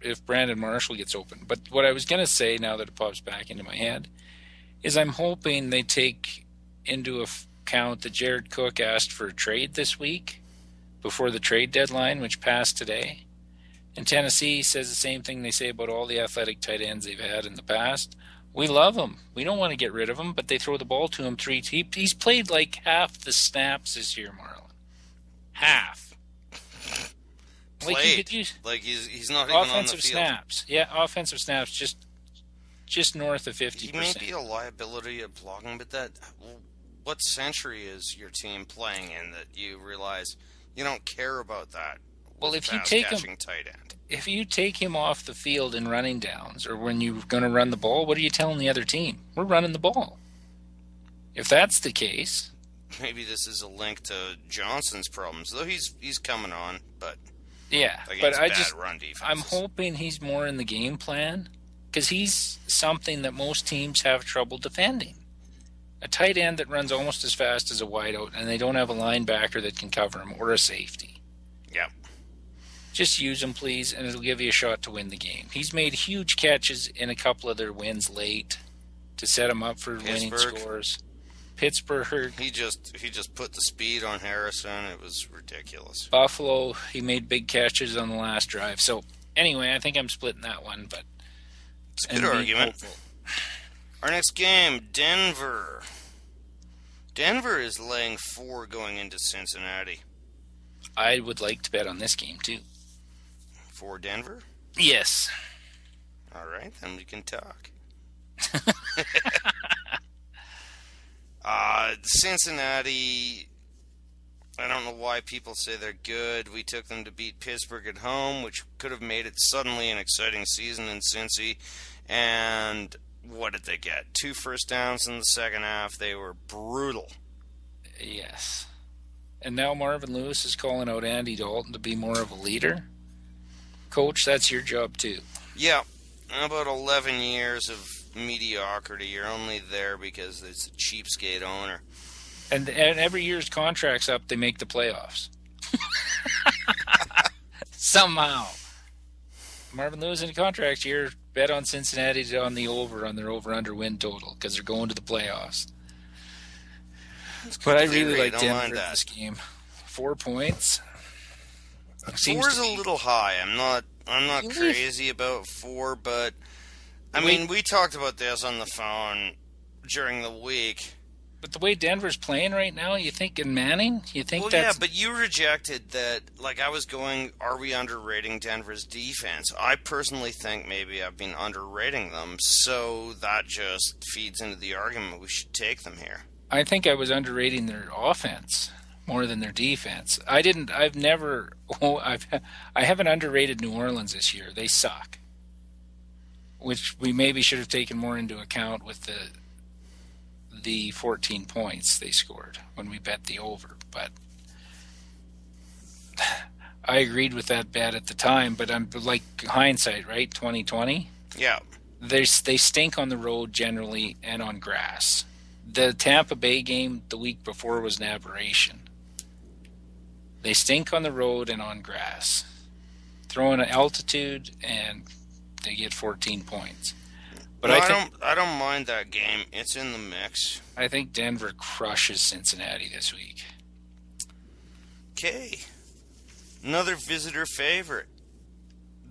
if Brandon Marshall gets open. But what I was going to say, now that it pops back into my head, is I'm hoping they take into account that Jared Cook asked for a trade this week before the trade deadline, which passed today. And Tennessee says the same thing they say about all the athletic tight ends they've had in the past. We love him. We don't want to get rid of him, but they throw the ball to him he's played like half the snaps this year, Marlon. Half. Played. He's not even on the field. Offensive snaps. Yeah, offensive snaps just north of 50%. He may be a liability at blocking, but what century is your team playing in that you realize you don't care about that? Well, if you take him off the field in running downs, or when you're going to run the ball, what are you telling the other team? We're running the ball. If that's the case, maybe this is a link to Johnson's problems, though he's coming on, but yeah, but run defenses. I'm hoping he's more in the game plan, because he's something that most teams have trouble defending. A tight end that runs almost as fast as a wideout, and they don't have a linebacker that can cover him, or a safety. Yep. Just use him, please, and it'll give you a shot to win the game. He's made huge catches in a couple of their wins late to set him up for winning scores. Pittsburgh. He just put the speed on Harrison. It was ridiculous. Buffalo, he made big catches on the last drive. So, anyway, I think I'm splitting that one, but it's a good argument. Our next game, Denver. Denver is laying 4 going into Cincinnati. I would like to bet on this game, too. For Denver? Yes. All right, then we can talk. Cincinnati, I don't know why people say they're good. We took them to beat Pittsburgh at home, which could have made it suddenly an exciting season in Cincy. And what did they get? 2 first downs in the second half. They were brutal. Yes. And now Marvin Lewis is calling out Andy Dalton to be more of a leader. Coach, that's your job too. Yeah. About 11 years of mediocrity. You're only there because it's a cheapskate owner. And every year's contract's up, they make the playoffs. Somehow. Marvin Lewis in a contract year, bet on Cincinnati on the over, on their over-under win total, because they're going to the playoffs. But I really like Denver in this game. 4 points. 4's a little high. I'm not crazy about 4, but I mean, we talked about this on the phone during the week. But the way Denver's playing right now, you think in Manning? You think that's... yeah, but you rejected that. Like, I was going, are we underrating Denver's defense? I personally think maybe I've been underrating them, so that just feeds into the argument we should take them here. I think I was underrating their offense more than their defense. I haven't underrated New Orleans this year. They suck. Which we maybe should have taken more into account with the 14 points they scored when we bet the over. But I agreed with that bet at the time, but I'm like hindsight, right? 2020? Yeah. They stink on the road generally and on grass. The Tampa Bay game the week before was an aberration. They stink on the road and on grass. Throw in an altitude and they get 14 points. But I don't mind that game. It's in the mix. I think Denver crushes Cincinnati this week. Okay. Another visitor favorite.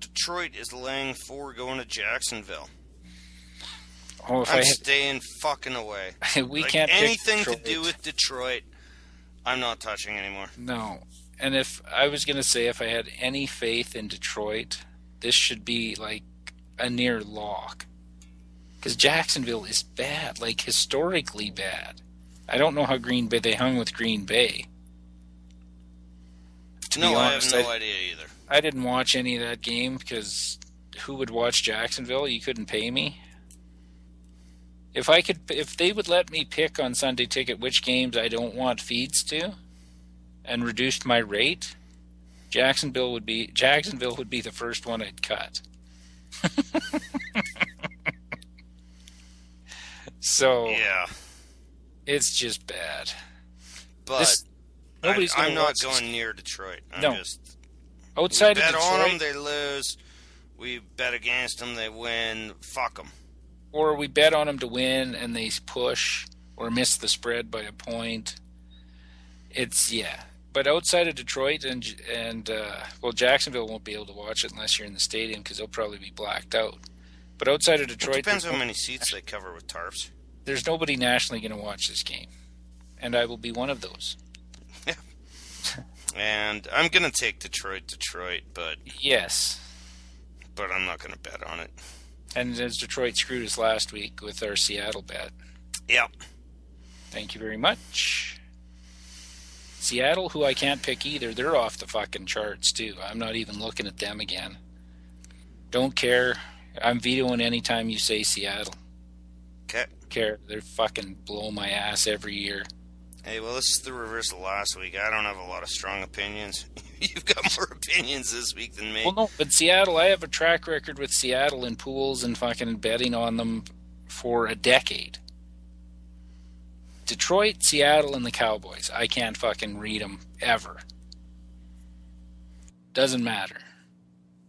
Detroit is laying 4 going to Jacksonville. Oh, I'm staying fucking away. We can't pick anything Detroit. To do with Detroit, I'm not touching anymore. No. And if I was going to say if I had any faith in Detroit, this should be like a near lock. Because Jacksonville is bad, like historically bad. I don't know how Green Bay, they hung with Green Bay. To be honest, I have no idea either. I didn't watch any of that game because who would watch Jacksonville? You couldn't pay me. If they would let me pick on Sunday Ticket which games I don't want feeds to, and reduced my rate, Jacksonville would be the first one I'd cut. So Yeah. It's just bad. But I'm not going near Detroit. Outside we of bet Detroit, on them, they lose. We bet against them, they win. Fuck them. or we bet on them to win and they push or miss the spread by a point. But outside of Detroit and Jacksonville won't be able to watch it unless you're in the stadium because they'll probably be blacked out. But outside of Detroit, it depends how many seats they cover with tarps. There's nobody nationally going to watch this game, and I will be one of those. Yeah. And I'm going to take Detroit, but yes, but I'm not going to bet on it. And as Detroit screwed us last week with our Seattle bet. Yep. Thank you very much. Seattle, who I can't pick either, they're off the fucking charts too. I'm not even looking at them again. Don't care. I'm vetoing anytime you say Seattle. Okay. Care. They're fucking blow my ass every year. Hey, well, this is the reverse of last week. I don't have a lot of strong opinions. You've got more opinions this week than me. Well, no, but Seattle, I have a track record with Seattle in pools and fucking betting on them for a decade. Detroit, Seattle, and the Cowboys. I can't fucking read them ever. Doesn't matter.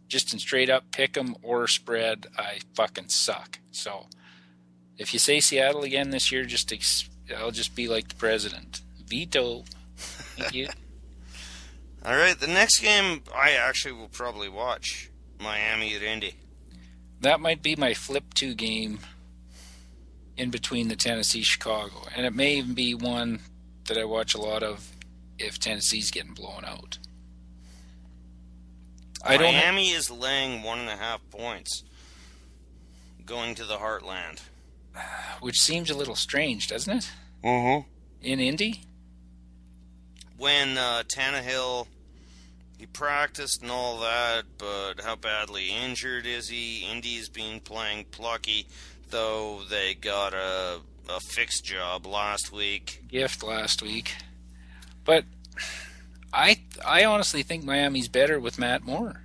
Just in straight up pick 'em or spread, I fucking suck. So if you say Seattle again this year, I'll just be like the president. Veto. Thank you. All right, the next game I actually will probably watch. Miami at Indy. That might be my flip 2 game in between the Tennessee-Chicago. And it may even be one that I watch a lot of if Tennessee's getting blown out. Miami is laying 1.5 points going to the Heartland. Which seems a little strange, doesn't it? Mm-hmm. In Indy? When Tannehill, he practiced and all that, but how badly injured is he? Indy's been playing plucky, though they got a fixed job last week. Gift last week. But I honestly think Miami's better with Matt Moore.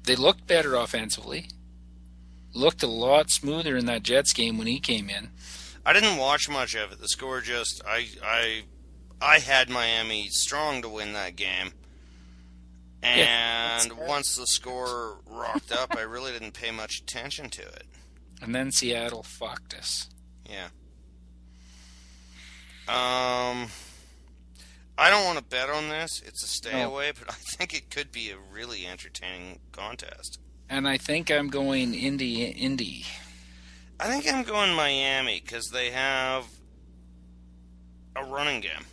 They looked better offensively. Looked a lot smoother in that Jets game when he came in. I didn't watch much of it. The score just... I had Miami strong to win that game. And once the score rocked up, I really didn't pay much attention to it. And then Seattle fucked us. Yeah. I don't want to bet on this. It's a stay away, but I think it could be a really entertaining contest. And I think I'm going Indy. I think I'm going Miami because they have a running game.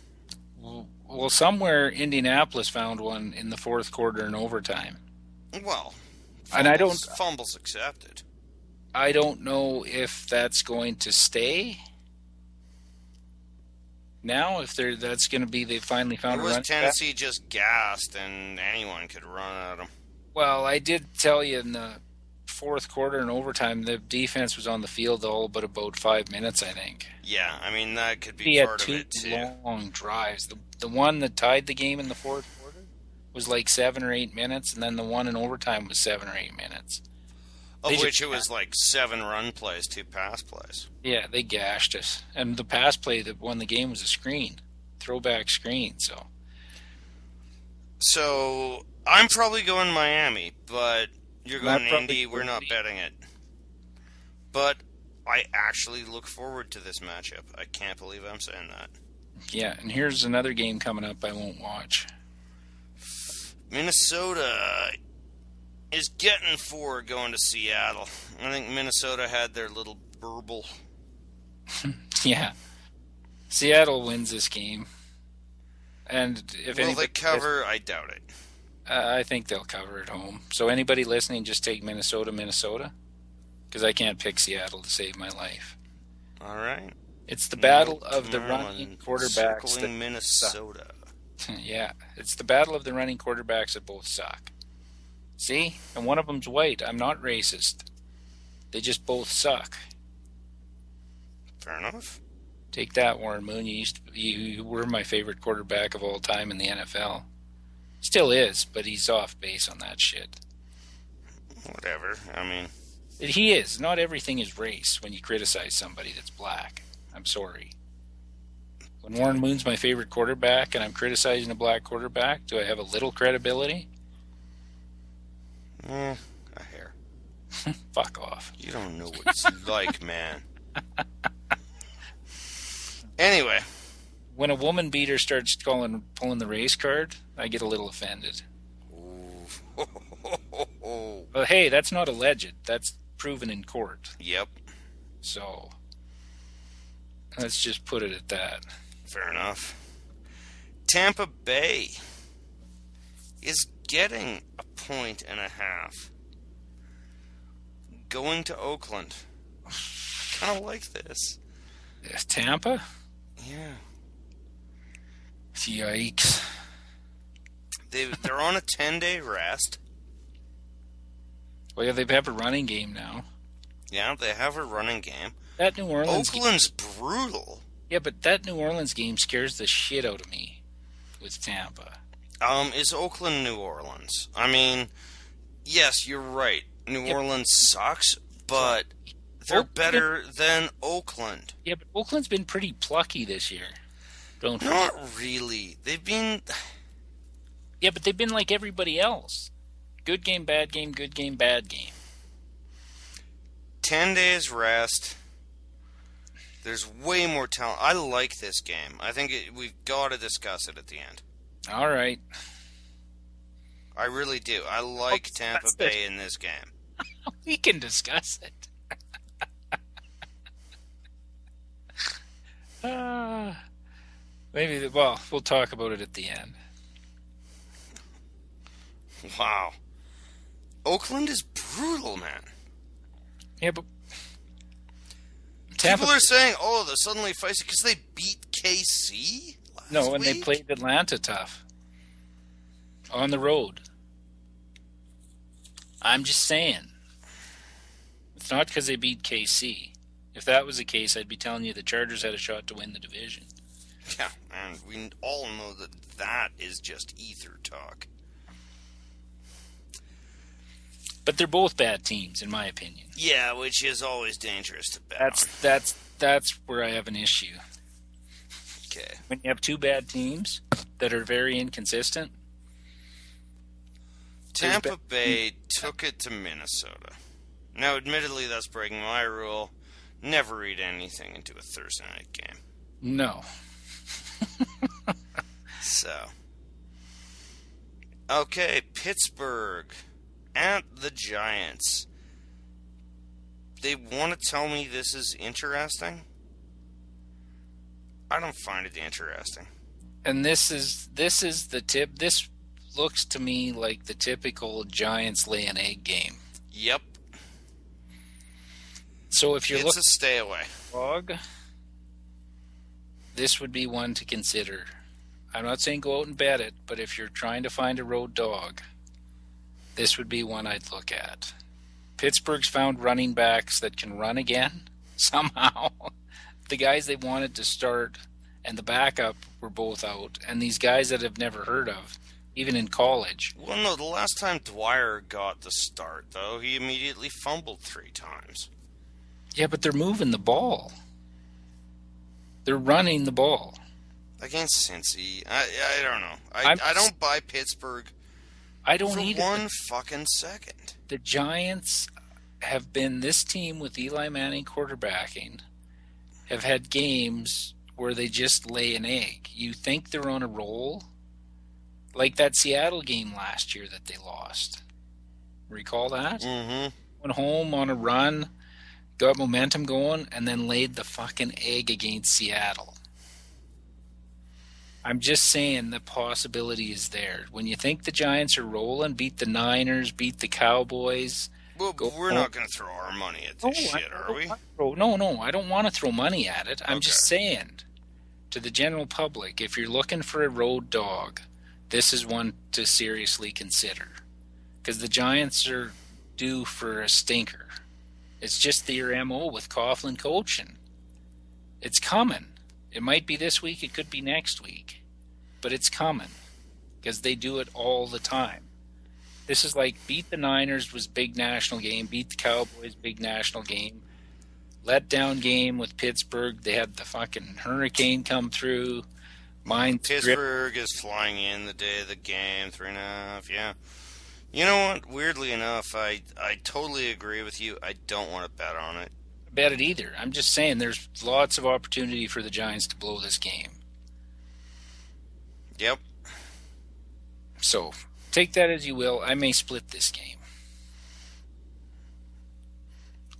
Well, somewhere Indianapolis found one in the fourth quarter in overtime. Well, fumbles accepted. I don't know if that's going to stay. Now, if that's going to be, they finally found a run. Tennessee just gassed and anyone could run at them. Well, I did tell you in the fourth quarter and overtime, the defense was on the field all but about 5 minutes, I think. Yeah, I mean, that could be part of it, too. He had 2 long drives. The one that tied the game in the fourth quarter was like 7 or 8 minutes, and then the one in overtime was 7 or 8 minutes. Of which it was like 7 run plays, 2 pass plays. Yeah, they gashed us. And the pass play that won the game was a screen. Throwback screen, So, I'm probably going Miami, but you're going Indy. We're not betting it. But I actually look forward to this matchup. I can't believe I'm saying that. Yeah, and here's another game coming up I won't watch. Minnesota is getting 4 going to Seattle. I think Minnesota had their little burble. Yeah. Seattle wins this game. And if Will they cover? I doubt it. I think they'll cover at home. So anybody listening, just take Minnesota. Because I can't pick Seattle to save my life. All right. It's the battle of the running quarterbacks. Circling Minnesota. Yeah, it's the battle of the running quarterbacks that both suck. See? And one of them's white. I'm not racist. They just both suck. Fair enough. Take that, Warren Moon. You were my favorite quarterback of all time in the NFL. Still is, but he's off base on that shit. Whatever. I mean... He is. Not everything is race when you criticize somebody that's black. I'm sorry. When Warren Moon's my favorite quarterback and I'm criticizing a black quarterback, do I have a little credibility? A hair. Fuck off. You don't know what it's like, man. Anyway. When a woman beater starts pulling the race card, I get a little offended. Ooh. But hey, that's not alleged. That's proven in court. Yep. So, let's just put it at that. Fair enough. Tampa Bay is getting a 1.5 points. Going to Oakland. I kind of like this. Tampa? Yeah. Yikes. They're on a 10-day rest. Well, yeah, they have a running game now. Yeah, they have a running game. That New Orleans Oakland's brutal. Yeah, but that New Orleans game scares the shit out of me with Tampa. Is Oakland New Orleans? I mean, yes, you're right. New Orleans sucks, but they're better than Oakland. Yeah, but Oakland's been pretty plucky this year. Not really. They've been... Yeah, but they've been like everybody else. Good game, bad game, good game, bad game. 10 days rest. There's way more talent. I like this game. I think we've got to discuss it at the end. All right. I really do. I like Tampa Bay in this game. We can discuss it. We'll talk about it at the end. Wow. Oakland is brutal, man. Yeah, but people are saying, "Oh, they're suddenly feisty because they beat KC." No, and they played Atlanta tough on the road. I'm just saying, it's not because they beat KC. If that was the case, I'd be telling you the Chargers had a shot to win the division. Yeah, and we all know that is just ether talk. But they're both bad teams, in my opinion. Yeah, which is always dangerous to bet on. That's where I have an issue. Okay. When you have two bad teams that are very inconsistent. Tampa Bay took it to Minnesota. Now, admittedly, that's breaking my rule. Never read anything into a Thursday night game. No. So. Okay, Pittsburgh at the Giants. They want to tell me this is interesting? I don't find it interesting. And this is the tip. This looks to me like the typical Giants lay an egg game. Yep. So if you're looking a stay away. Dog, this would be one to consider. I'm not saying go out and bet it, but if you're trying to find a road dog, this would be one I'd look at. Pittsburgh's found running backs that can run again, somehow. The guys they wanted to start and the backup were both out, and these guys that I've never heard of, even in college. Well, no, the last time Dwyer got the start, though, he immediately fumbled 3 times. Yeah, but they're moving the ball. They're running the ball. Against Cincy, I don't know. I don't buy Pittsburgh. I don't for either. One fucking second. The Giants have been this team with Eli Manning quarterbacking, have had games where they just lay an egg. You think they're on a roll? Like that Seattle game last year that they lost. Recall that? Mm-hmm. Went home on a run, got momentum going, and then laid the fucking egg against Seattle. I'm just saying the possibility is there. When you think the Giants are rolling, beat the Niners, beat the Cowboys. Well, we're not going to throw our money at this shit, are we? No, I don't want to throw money at it. I'm just saying to the general public, if you're looking for a road dog, this is one to seriously consider. Because the Giants are due for a stinker. It's just their MO with Coughlin coaching. It's coming. It might be this week. It could be next week. But it's coming. Because they do it all the time. This is like beat the Niners was big national game. Beat the Cowboys, big national game. Letdown game with Pittsburgh. They had the fucking hurricane come through. Pittsburgh is flying in the day of the game, 3.5, yeah. You know what? Weirdly enough, I totally agree with you. I don't want to bet on it. Bet it either. I'm just saying there's lots of opportunity for the Giants to blow this game. Yep. So, take that as you will. I may split this game.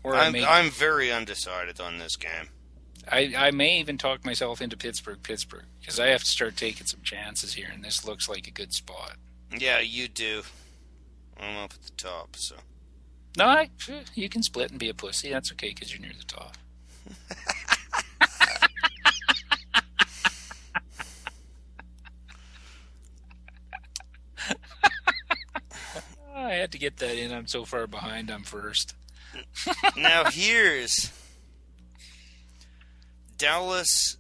Or I'm very undecided on this game. I may even talk myself into Pittsburgh, because I have to start taking some chances here, and this looks like a good spot. Yeah, you do. I'm up at the top, so. No, you can split and be a pussy. That's okay, because you're near the top. I had to get that in. I'm so far behind. I'm first. Now here's Dallas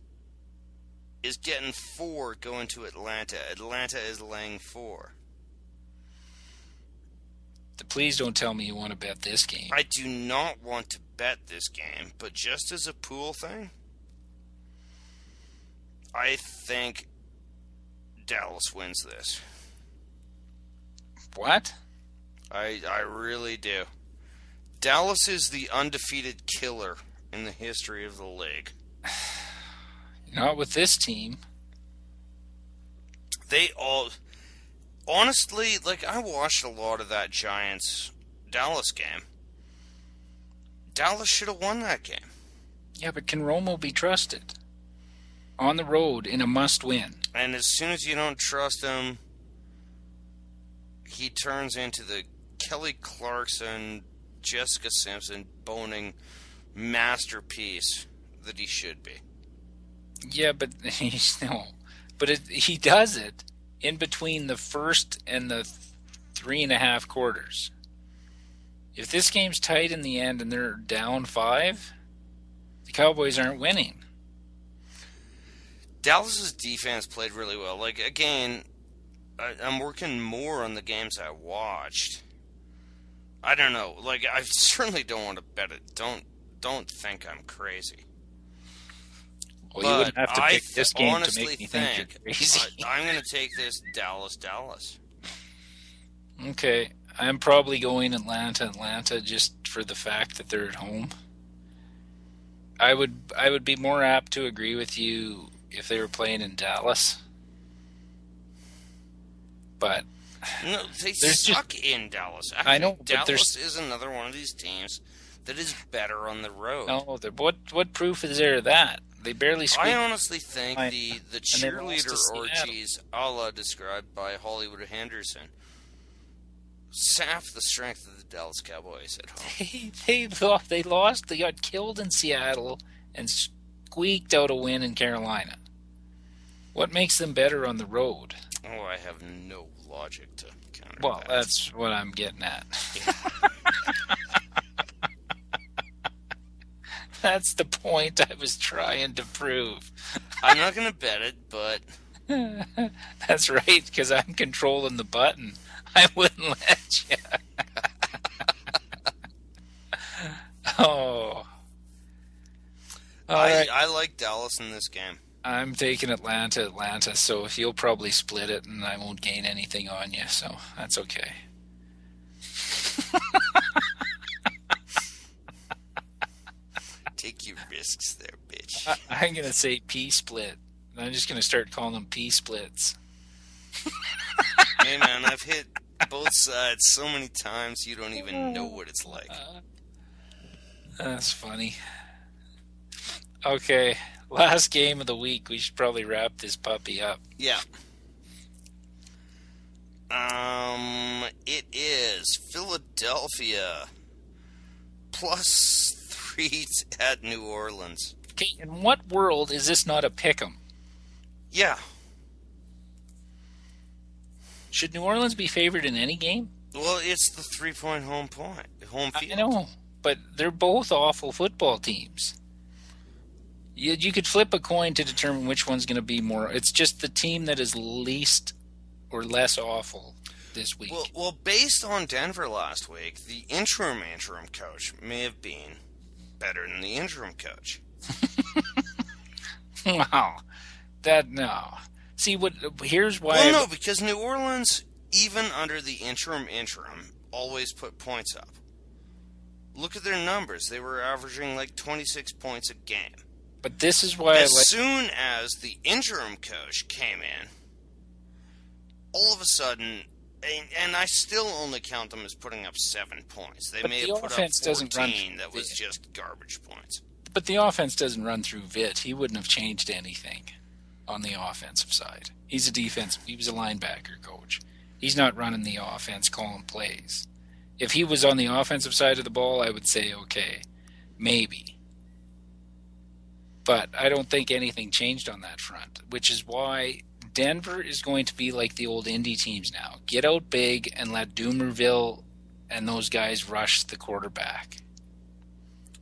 is getting 4 going to Atlanta. Atlanta is laying 4. Please don't tell me you want to bet this game. I do not want to bet this game, but just as a pool thing, I think Dallas wins this. What? I really do. Dallas is the undefeated killer in the history of the league. Not with this team. They all... Honestly, like, I watched a lot of that Giants-Dallas game. Dallas should have won that game. Yeah, but can Romo be trusted? On the road in a must-win. And as soon as you don't trust him, he turns into the Kelly Clarkson, Jessica Simpson boning masterpiece that he should be. Yeah, but he does it in between the first and the 3.5 quarters. If this game's tight in the end and they're down 5, the Cowboys aren't winning. Dallas's defense played really well. Like, again, I'm working more on the games I watched. I don't know. Like, I certainly don't want to bet it. Don't think I'm crazy. Well, but you wouldn't have to pick this game to honestly make me think you're crazy. I'm going to take this Dallas. Okay, I'm probably going Atlanta just for the fact that they're at home. I would be more apt to agree with you if they were playing in Dallas. But no, they suck in Dallas. I know, but Dallas is another one of these teams that is better on the road. No, what proof is there of that? They barely squeaked. I honestly think the cheerleader orgies, a la described by Hollywood Henderson, sap the strength of the Dallas Cowboys at home. They lost. They got killed in Seattle and squeaked out a win in Carolina. What makes them better on the road? Oh, I have no logic to counter Well, that. that's what I'm getting at. That's the point I was trying to prove. I'm not going to bet it, but... That's right, because I'm controlling the button. I wouldn't let you. Oh. I like Dallas in this game. I'm taking Atlanta, so you'll probably split it, and I won't gain anything on you, so that's okay. Take your risks there, bitch. I'm going to say P-split. I'm just going to start calling them P-splits. Hey, man, I've hit both sides so many times you don't even know what it's like. That's funny. Okay, last game of the week. We should probably wrap this puppy up. Yeah. It is Philadelphia +3 at New Orleans. Okay, in what world is this not a pick'em? Yeah. Should New Orleans be favored in any game? Well, it's the 3-point home field. I know, but they're both awful football teams. You could flip a coin to determine which one's going to be more. It's just the team that is least or less awful this week. Well, based on Denver last week, the interim coach may have been better than the interim coach. Wow. No. See, here's why... Well, no, because New Orleans, even under the interim, always put points up. Look at their numbers. They were averaging like 26 points a game. But this is why... As soon as the interim coach came in, all of a sudden... And I still only count them as putting up 7 points. They may have put up 14 that was just garbage points. But the offense doesn't run through Vitt. He wouldn't have changed anything on the offensive side. He was a linebacker coach. He's not running the offense, calling plays. If he was on the offensive side of the ball, I would say, okay, maybe. But I don't think anything changed on that front, which is why Denver is going to be like the old Indy teams now. Get out big and let Doomerville and those guys rush the quarterback.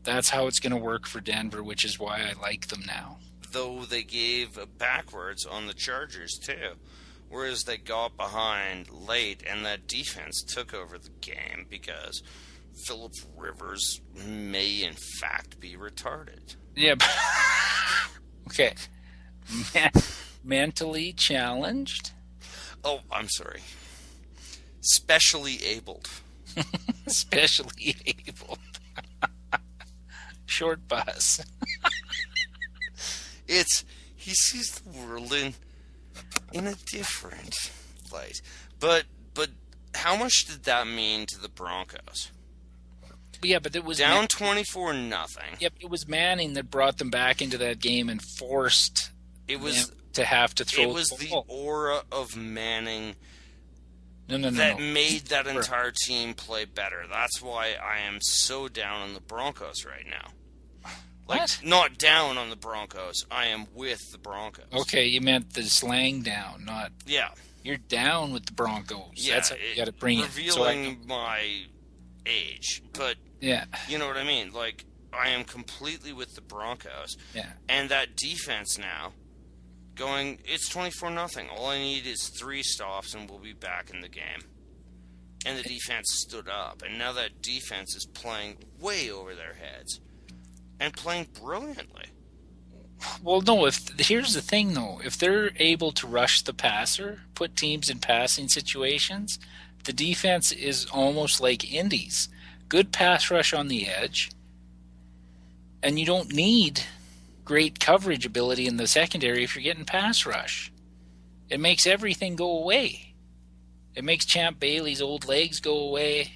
That's how it's going to work for Denver, which is why I like them now. Though they gave backwards on the Chargers, too. Whereas they got behind late, and that defense took over the game because Phillip Rivers may, in fact, be retarded. Yeah. Okay. Mentally challenged? Oh, I'm sorry. Specially abled. Specially abled. Short bus. He sees the world in a different light. But how much did that mean to the Broncos? Yeah, but it was down 24-0. Yep, it was Manning that brought them back into that game and forced them to have to throw. It was the aura of Manning that made that entire team play better. That's why I am so down on the Broncos right now. What? Not down on the Broncos. I am with the Broncos. Okay, you meant the slang down, not... Yeah. You're down with the Broncos. Yeah, that's how you got to bring it. Revealing my age, but yeah, you know what I mean. Like, I am completely with the Broncos. Yeah, and that defense now, going, it's 24-0. All I need is 3 stops, and we'll be back in the game. And the defense stood up, and now that defense is playing way over their heads. And playing brilliantly. Well, no, here's the thing, though. If they're able to rush the passer, put teams in passing situations, the defense is almost like Indy's. Good pass rush on the edge, and you don't need great coverage ability in the secondary if you're getting pass rush. It makes everything go away. It makes Champ Bailey's old legs go away.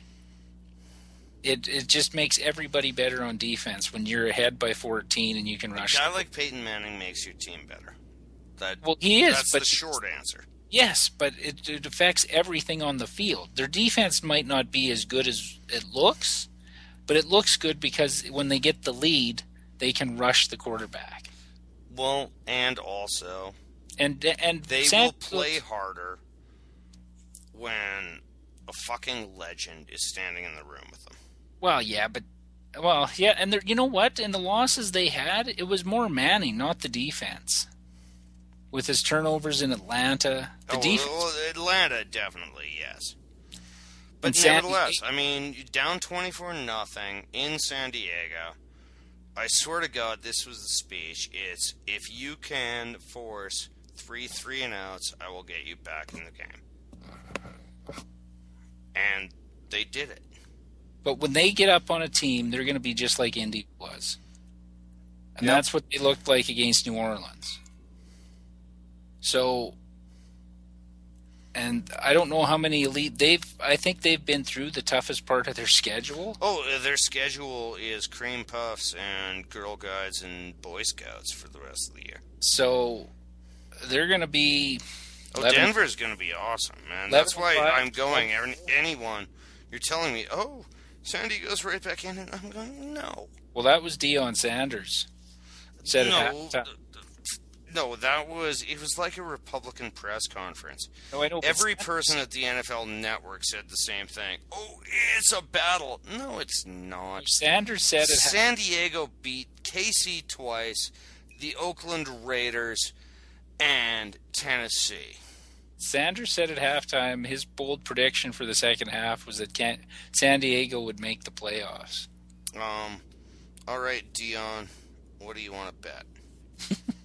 It just makes everybody better on defense when you're ahead by 14 and you can rush. A guy like Peyton Manning makes your team better. He is. That's but the short answer. Yes, but it affects everything on the field. Their defense might not be as good as it looks, but it looks good because when they get the lead, they can rush the quarterback. Well, and also, and they will play harder when a fucking legend is standing in the room with them. Well, yeah, and you know what? In the losses they had, it was more Manning, not the defense. With his turnovers in Atlanta, Atlanta definitely, yes. But nevertheless, I mean, down 24-0 in San Diego. I swear to God, this was the speech. It's, if you can force 3 3-and-outs, I will get you back in the game. And they did it. But when they get up on a team, they're going to be just like Indy was. And that's what they looked like against New Orleans. So, and I don't know how many elite I think they've been through the toughest part of their schedule. Oh, their schedule is cream puffs and Girl Guides and Boy Scouts for the rest of the year. So, they're going to be... Denver's going to be awesome, man. That's why I'm going. Anyone, you're telling me, San Diego's right back in, and I'm going, no. Well, that was Deion Sanders. Said No, it was like a Republican press conference. No, I know. Every person at the NFL Network said the same thing. Oh, it's a battle. No, it's not. Sanders said it. San Diego beat KC twice. the Oakland Raiders and Tennessee. Sanders said at halftime his bold prediction for the second half was that San Diego would make the playoffs. All right, Dion, what do you want to bet?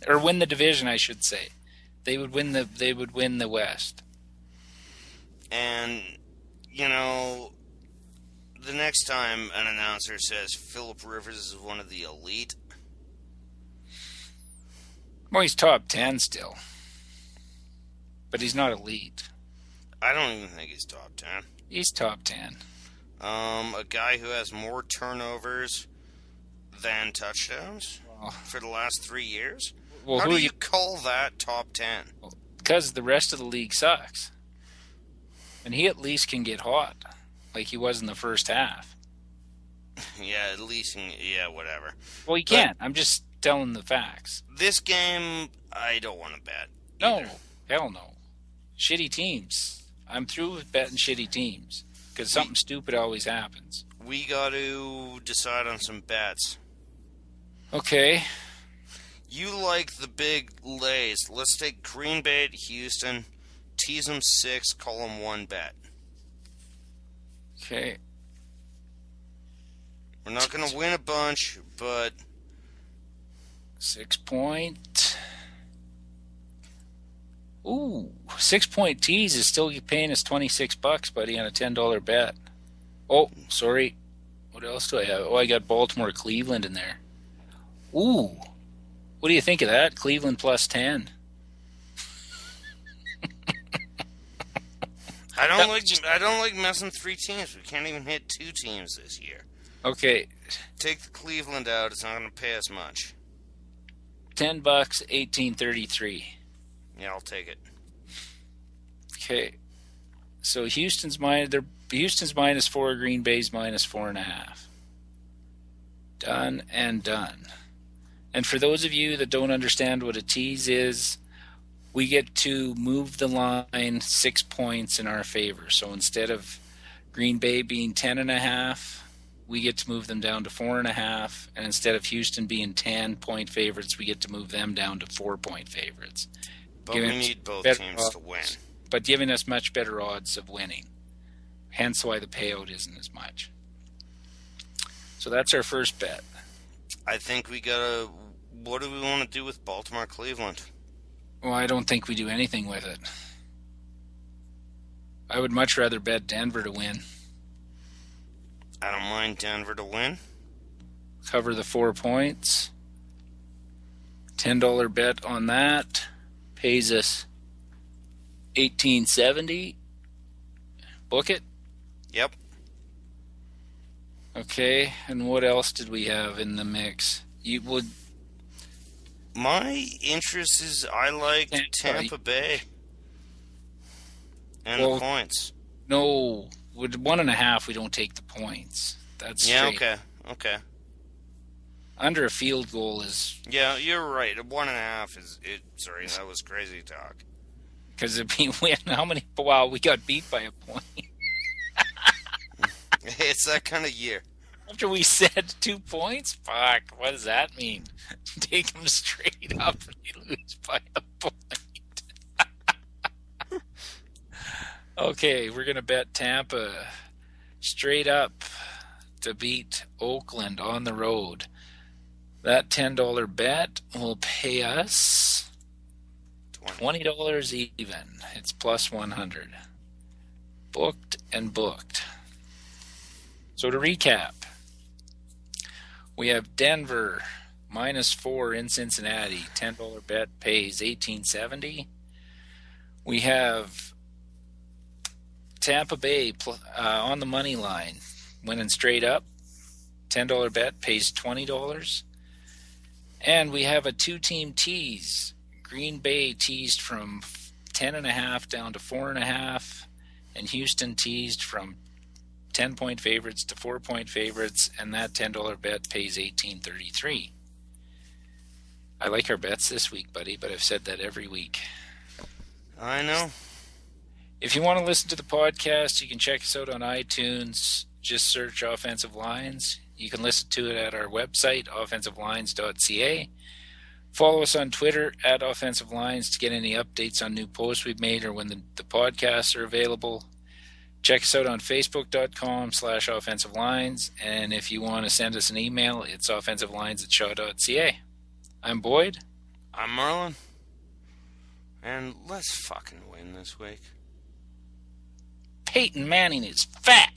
Or win the division, I should say. They would win the West. And, you know, the next time an announcer says Phillip Rivers is one of the elite. Well, he's top 10 still. But he's not elite. I don't even think he's top 10. He's top 10. A guy who has more turnovers than touchdowns for the last 3 years? Well, how do you call that top 10? Because the rest of the league sucks. And he at least can get hot, like he was in the first half. Yeah, at least, whatever. Well, he can't. I'm just telling the facts. This game, I don't want to bet either. No, hell no. Shitty teams. I'm through with betting shitty teams because something stupid always happens. We got to decide on some bets. Okay. You like the big lays. Let's take Green Bay at Houston, tease them 6, call them 1 bet. Okay. We're not going to win a bunch, but 6 point. Ooh, 6 point tease is still paying us $26, buddy, on a $10 bet. Oh, sorry. What else do I have? Oh, I got Baltimore, Cleveland in there. Ooh, what do you think of that? Cleveland plus 10. I don't like messing 3 teams. We can't even hit 2 teams this year. Okay. Take the Cleveland out. It's not going to pay us much. $10, 18.33. Yeah, I'll take it. Okay. So Houston's minus 4, Green Bay's minus 4.5. Done and done. And for those of you that don't understand what a tease is, we get to move the line 6 points in our favor. So instead of Green Bay being 10.5, we get to move them down to 4.5. And instead of Houston being 10-point favorites, we get to move them down to 4-point favorites. But we need both teams to win. But giving us much better odds of winning. Hence why the payout isn't as much. So that's our first bet. I think we gotta. What do we want to do with Baltimore, Cleveland? Well, I don't think we do anything with it. I would much rather bet Denver to win. I don't mind Denver to win. Cover the 4 points. $10 bet on that pays us $18.70. Book it. Yep. Okay, and what else did we have in the mix? You would. My interest is I like Tampa Bay and the points. No, with 1.5 we don't take the points. That's straight. Okay. Under a field goal is. Yeah, you're right. 1.5 is it. Sorry, that was crazy talk. Because how many? Wow, we got beat by a point. It's that kind of year. After we said 2 points? Fuck, what does that mean? Take them straight up and they lose by a point. Okay, we're going to bet Tampa straight up to beat Oakland on the road. That $10 bet will pay us $20 even. It's plus 100. Booked and booked. So to recap, we have Denver minus 4 in Cincinnati. $10 bet pays $18.70. We have Tampa Bay on the money line, winning straight up. $10 bet pays $20. And we have a 2-team tease. Green Bay teased from 10.5 down to 4.5, and Houston teased from 10-point favorites to 4-point favorites, and that $10 bet pays $18.33. I like our bets this week, buddy, but I've said that every week. I know. If you want to listen to the podcast, you can check us out on iTunes. Just search Offensive Lines. You can listen to it at our website, offensivelines.ca. Follow us on Twitter at Offensive Lines to get any updates on new posts we've made or when the podcasts are available. Check us out on Facebook.com/Offensive Lines. And if you want to send us an email, it's offensivelines@shaw.ca. I'm Boyd. I'm Marlon. And let's fucking win this week. Peyton Manning is fat.